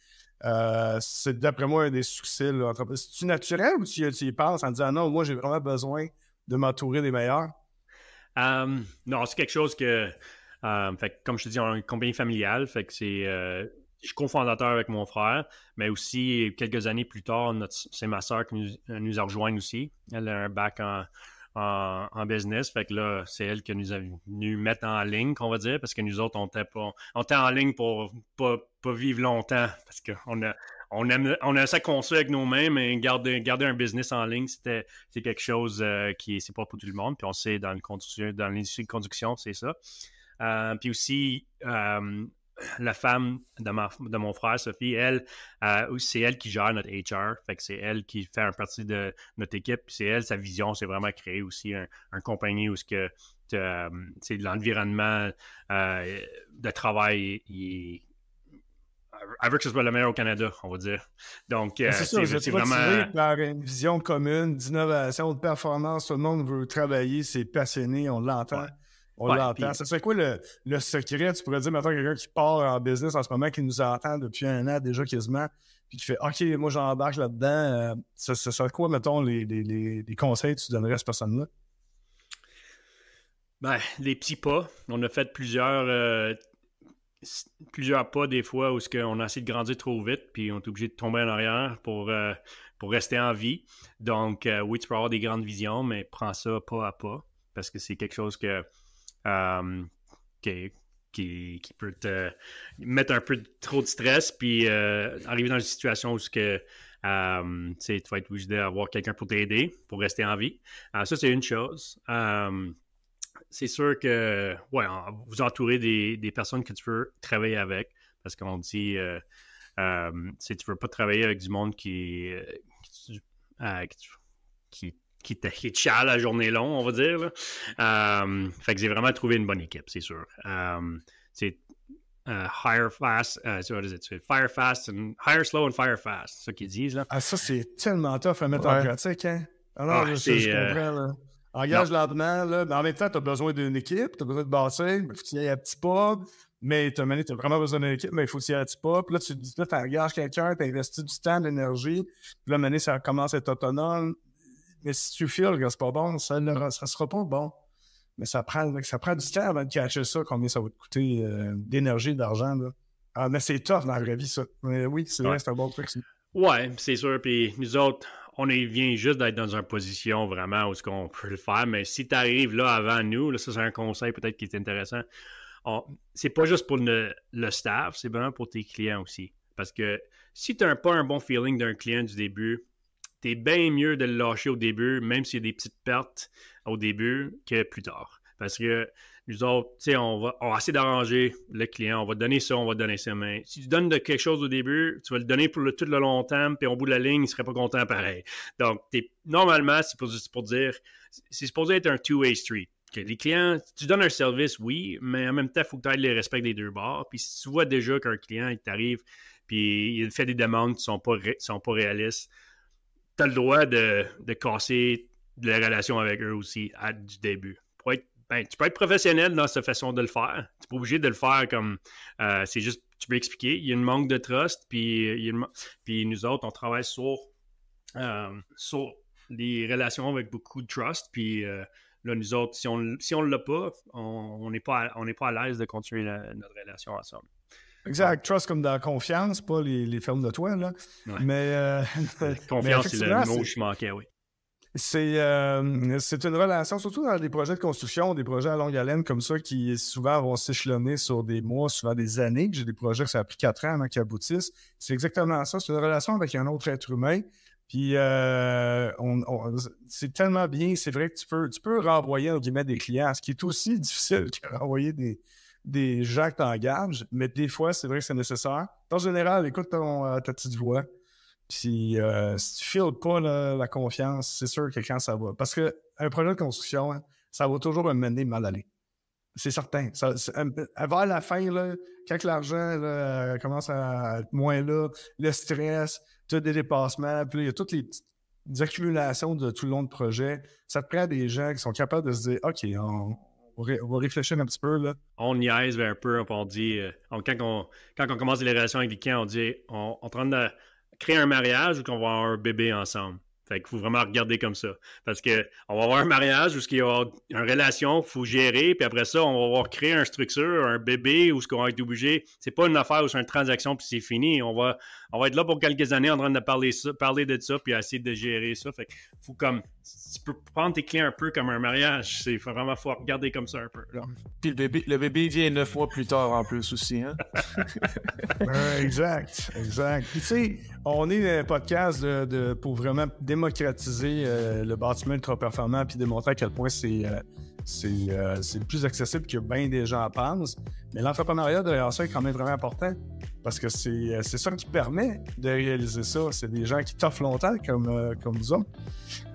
C'est d'après moi un des succès de l'entreprise. C'est-tu naturel ou tu y penses en disant non, moi, j'ai vraiment besoin de m'entourer des meilleurs? Non, c'est quelque chose que... fait que, comme je te dis, on a une compagnie familiale, fait que c'est... je suis cofondateur avec mon frère, mais aussi, quelques années plus tard, c'est ma soeur qui nous a rejoint aussi. Elle a un bac en business. Fait que là, c'est elle qui nous a venu mettre en ligne, qu'on va dire, parce que nous autres, on était en ligne pour pas vivre longtemps, parce qu'on a ça conçu avec nos mains, mais garder un business en ligne, c'est quelque chose c'est pas pour tout le monde. Puis on sait, dans l'industrie de conduction, c'est ça. Puis aussi, la femme de mon frère, Sophie, elle, c'est elle qui gère notre HR. Fait que c'est elle qui fait partie de notre équipe. Puis c'est elle, sa vision, c'est vraiment créer aussi un compagnie où l'environnement de travail elle veut que ce soit le meilleur au Canada, on va dire. Donc, c'est ça, vous êtes motivé par une vision commune d'innovation, de performance. Tout le monde veut travailler, c'est passionné, on l'entend. Ouais. On l'entend. Ça serait quoi le secret? Tu pourrais dire, maintenant, quelqu'un qui part en business en ce moment, qui nous entend depuis un an déjà quasiment, puis qui fait « OK, moi, j'embarque là-dedans. » Ça serait quoi, mettons, les conseils que tu donnerais à cette personne-là? Ben, les petits pas. On a fait plusieurs pas des fois où on a essayé de grandir trop vite, puis on est obligé de tomber en arrière pour rester en vie. Donc, oui, tu peux avoir des grandes visions, mais prends ça pas à pas, parce que c'est quelque chose qui peut te mettre un peu trop de stress, puis arriver dans une situation où tu vas être obligé d'avoir quelqu'un pour t'aider, pour rester en vie. Ça, c'est une chose. C'est sûr que, vous entourez des personnes que tu veux travailler avec, parce qu'on dit, tu ne veux pas travailler avec du monde qui te chiale la journée longue, on va dire. Fait que j'ai vraiment trouvé une bonne équipe, c'est sûr. C'est hire fast, fire fast, hire slow and fire fast, c'est ça qu'ils disent. Là. Ah, ça, c'est tellement tough à mettre en pratique, hein? Alors, je comprends, là. Engage lentement, là, mais en même temps, tu as besoin d'une équipe, tu as besoin de bâtir, il faut que tu y ailles à petit pas, mais tu as vraiment besoin d'une équipe, mais il faut que tu y ailles à petit pas. Puis là, tu engages quelqu'un, tu investis du temps, de l'énergie, puis là, ça commence à être autonome. Mais si tu files que c'est pas bon, ça sera pas bon. Mais ça prend du temps avant de catcher ça, combien ça va te coûter d'énergie, d'argent. Là. Ah, mais c'est tough dans la vraie vie, ça. Mais oui, c'est vrai, c'est un bon truc. Ouais, c'est sûr. Puis nous autres, on vient juste d'être dans une position vraiment où on peut le faire. Mais si tu arrives là avant nous, là, ça c'est un conseil peut-être qui est intéressant. C'est pas juste pour le staff, c'est vraiment pour tes clients aussi. Parce que si tu n'as pas un bon feeling d'un client du début, c'est bien mieux de le lâcher au début, même s'il y a des petites pertes au début, que plus tard. Parce que nous autres, on va essayer d'arranger le client, on va donner ça, on va donner ça. Mais si tu donnes quelque chose au début, tu vas le donner pour tout le long terme, puis au bout de la ligne, il ne serait pas content pareil. Donc, normalement, c'est pour dire, c'est supposé être un two-way street. Que les clients, tu donnes un service, oui, mais en même temps, il faut que tu ailles les respects des deux bords. Puis si tu vois déjà qu'un client, il t'arrive, puis il fait des demandes qui ne sont pas réalistes, tu as le droit de casser la relation avec eux aussi du début. Tu peux être professionnel dans cette façon de le faire. Tu n'es pas obligé de le faire comme... c'est juste, tu peux expliquer. Il y a une manque de trust, puis nous autres, on travaille sur des relations avec beaucoup de trust, puis là, nous autres, si on ne l'a pas, on n'est pas à l'aise de continuer notre relation ensemble. Exact. Trust comme dans la confiance, pas les fermes de toi, là. Ouais. Mais... confiance, c'est le mot que je manquais, oui. C'est une relation, surtout dans des projets de construction, des projets à longue haleine comme ça, qui souvent vont s'échelonner sur des mois, souvent des années. J'ai des projets que ça a pris 4 ans avant qu'ils aboutissent. C'est exactement ça. C'est une relation avec un autre être humain. Puis c'est tellement bien. C'est vrai que tu peux renvoyer, entre guillemets, des clients, ce qui est aussi difficile que renvoyer des gens que tu engages, mais des fois, c'est vrai que c'est nécessaire. En général, écoute ta petite voix. Puis si tu files pas la confiance, c'est sûr que quand ça va. Parce qu'un projet de construction, hein, ça va toujours me mener mal aller. C'est certain. Vers la fin, là, quand l'argent là, commence à être moins là, le stress, tu as des dépassements, puis là, il y a toutes les petites accumulations de tout le long de projet. Ça te prend des gens qui sont capables de se dire « OK, on va réfléchir un petit peu. » là. On niaise un peu, on dit, quand on commence les relations avec les clients, on dit on est en train de créer un mariage ou qu'on va avoir un bébé ensemble. Fait qu'il faut vraiment regarder comme ça. Parce qu'on va avoir un mariage où il y a une relation qu'il faut gérer, puis après ça, on va avoir créé une structure, un bébé, où ce qu'on va être obligé. C'est pas une affaire où c'est une transaction, puis c'est fini. On va être là pour quelques années en train de parler de ça, puis essayer de gérer ça. Fait qu'il faut comme... Tu peux prendre tes clients un peu comme un mariage. Il faut vraiment regarder comme ça un peu. Là. Puis le bébé vient 9 mois plus tard en plus aussi, hein? Exact. Puis tu sais, on est un podcast pour vraiment démocratiser le bâtiment ultra-performant puis démontrer à quel point c'est plus accessible que bien des gens pensent. Mais l'entrepreneuriat derrière ça est quand même vraiment important parce que c'est ça qui permet de réaliser ça. C'est des gens qui t'offrent longtemps comme nous autres.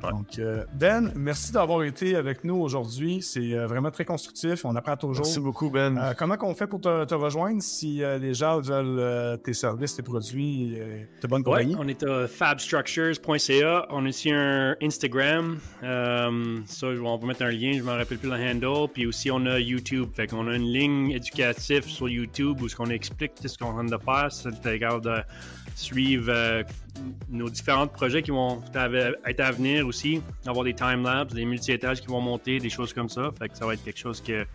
Ouais. Donc, Ben, merci d'avoir été avec nous aujourd'hui. C'est vraiment très constructif. On apprend toujours. Merci beaucoup, Ben. Comment on fait pour te rejoindre si les gens veulent tes services, tes produits, tes bonnes compagnies? On est à fabstructures.ca. On a aussi un Instagram. Ça, on va mettre un lien. Je ne me rappelle plus le handle. Puis aussi, on a YouTube. Fait qu'on a une ligne éducative sur YouTube où on explique ce qu'on est en train de faire. C'est de suivre nos différents projets qui vont être à venir aussi, avoir des time-lapse, des multi-étages qui vont monter, des choses comme ça. Fait que ça va être quelque chose que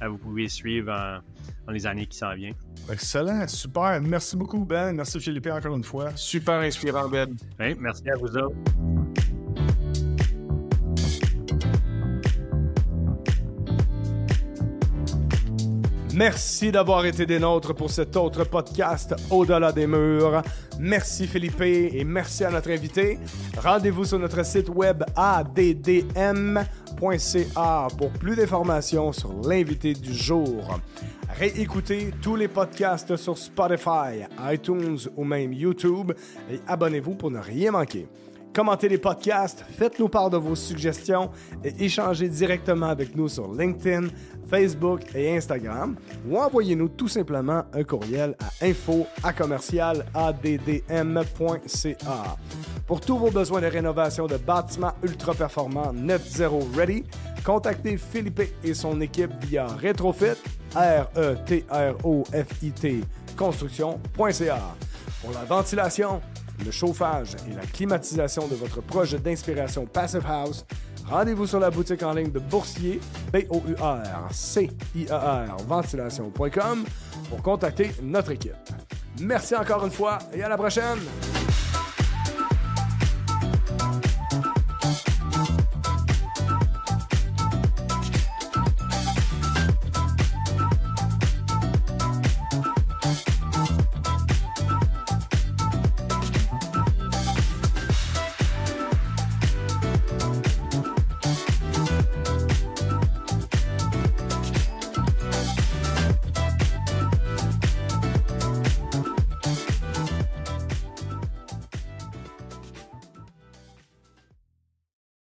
vous pouvez suivre dans les années qui s'en viennent. Excellent, super. Merci beaucoup, Ben. Merci, Philippe, encore une fois. Super inspirant, Ben. Oui, merci à vous autres. Merci d'avoir été des nôtres pour cet autre podcast Au-delà des murs. Merci Philippe et merci à notre invité. Rendez-vous sur notre site web addm.ca pour plus d'informations sur l'invité du jour. Réécoutez tous les podcasts sur Spotify, iTunes ou même YouTube et abonnez-vous pour ne rien manquer. Commentez les podcasts, faites-nous part de vos suggestions et échangez directement avec nous sur LinkedIn, Facebook et Instagram ou envoyez-nous tout simplement un courriel à info@addm.ca. Pour tous vos besoins de rénovation de bâtiments ultra performants Net Zero Ready, contactez Philippe et son équipe via Retrofit, RETROFIT, construction.ca. Pour la ventilation, le chauffage et la climatisation de votre projet d'inspiration Passive House, rendez-vous sur la boutique en ligne de Boursier, BOURCIER, ventilation.com pour contacter notre équipe. Merci encore une fois et à la prochaine!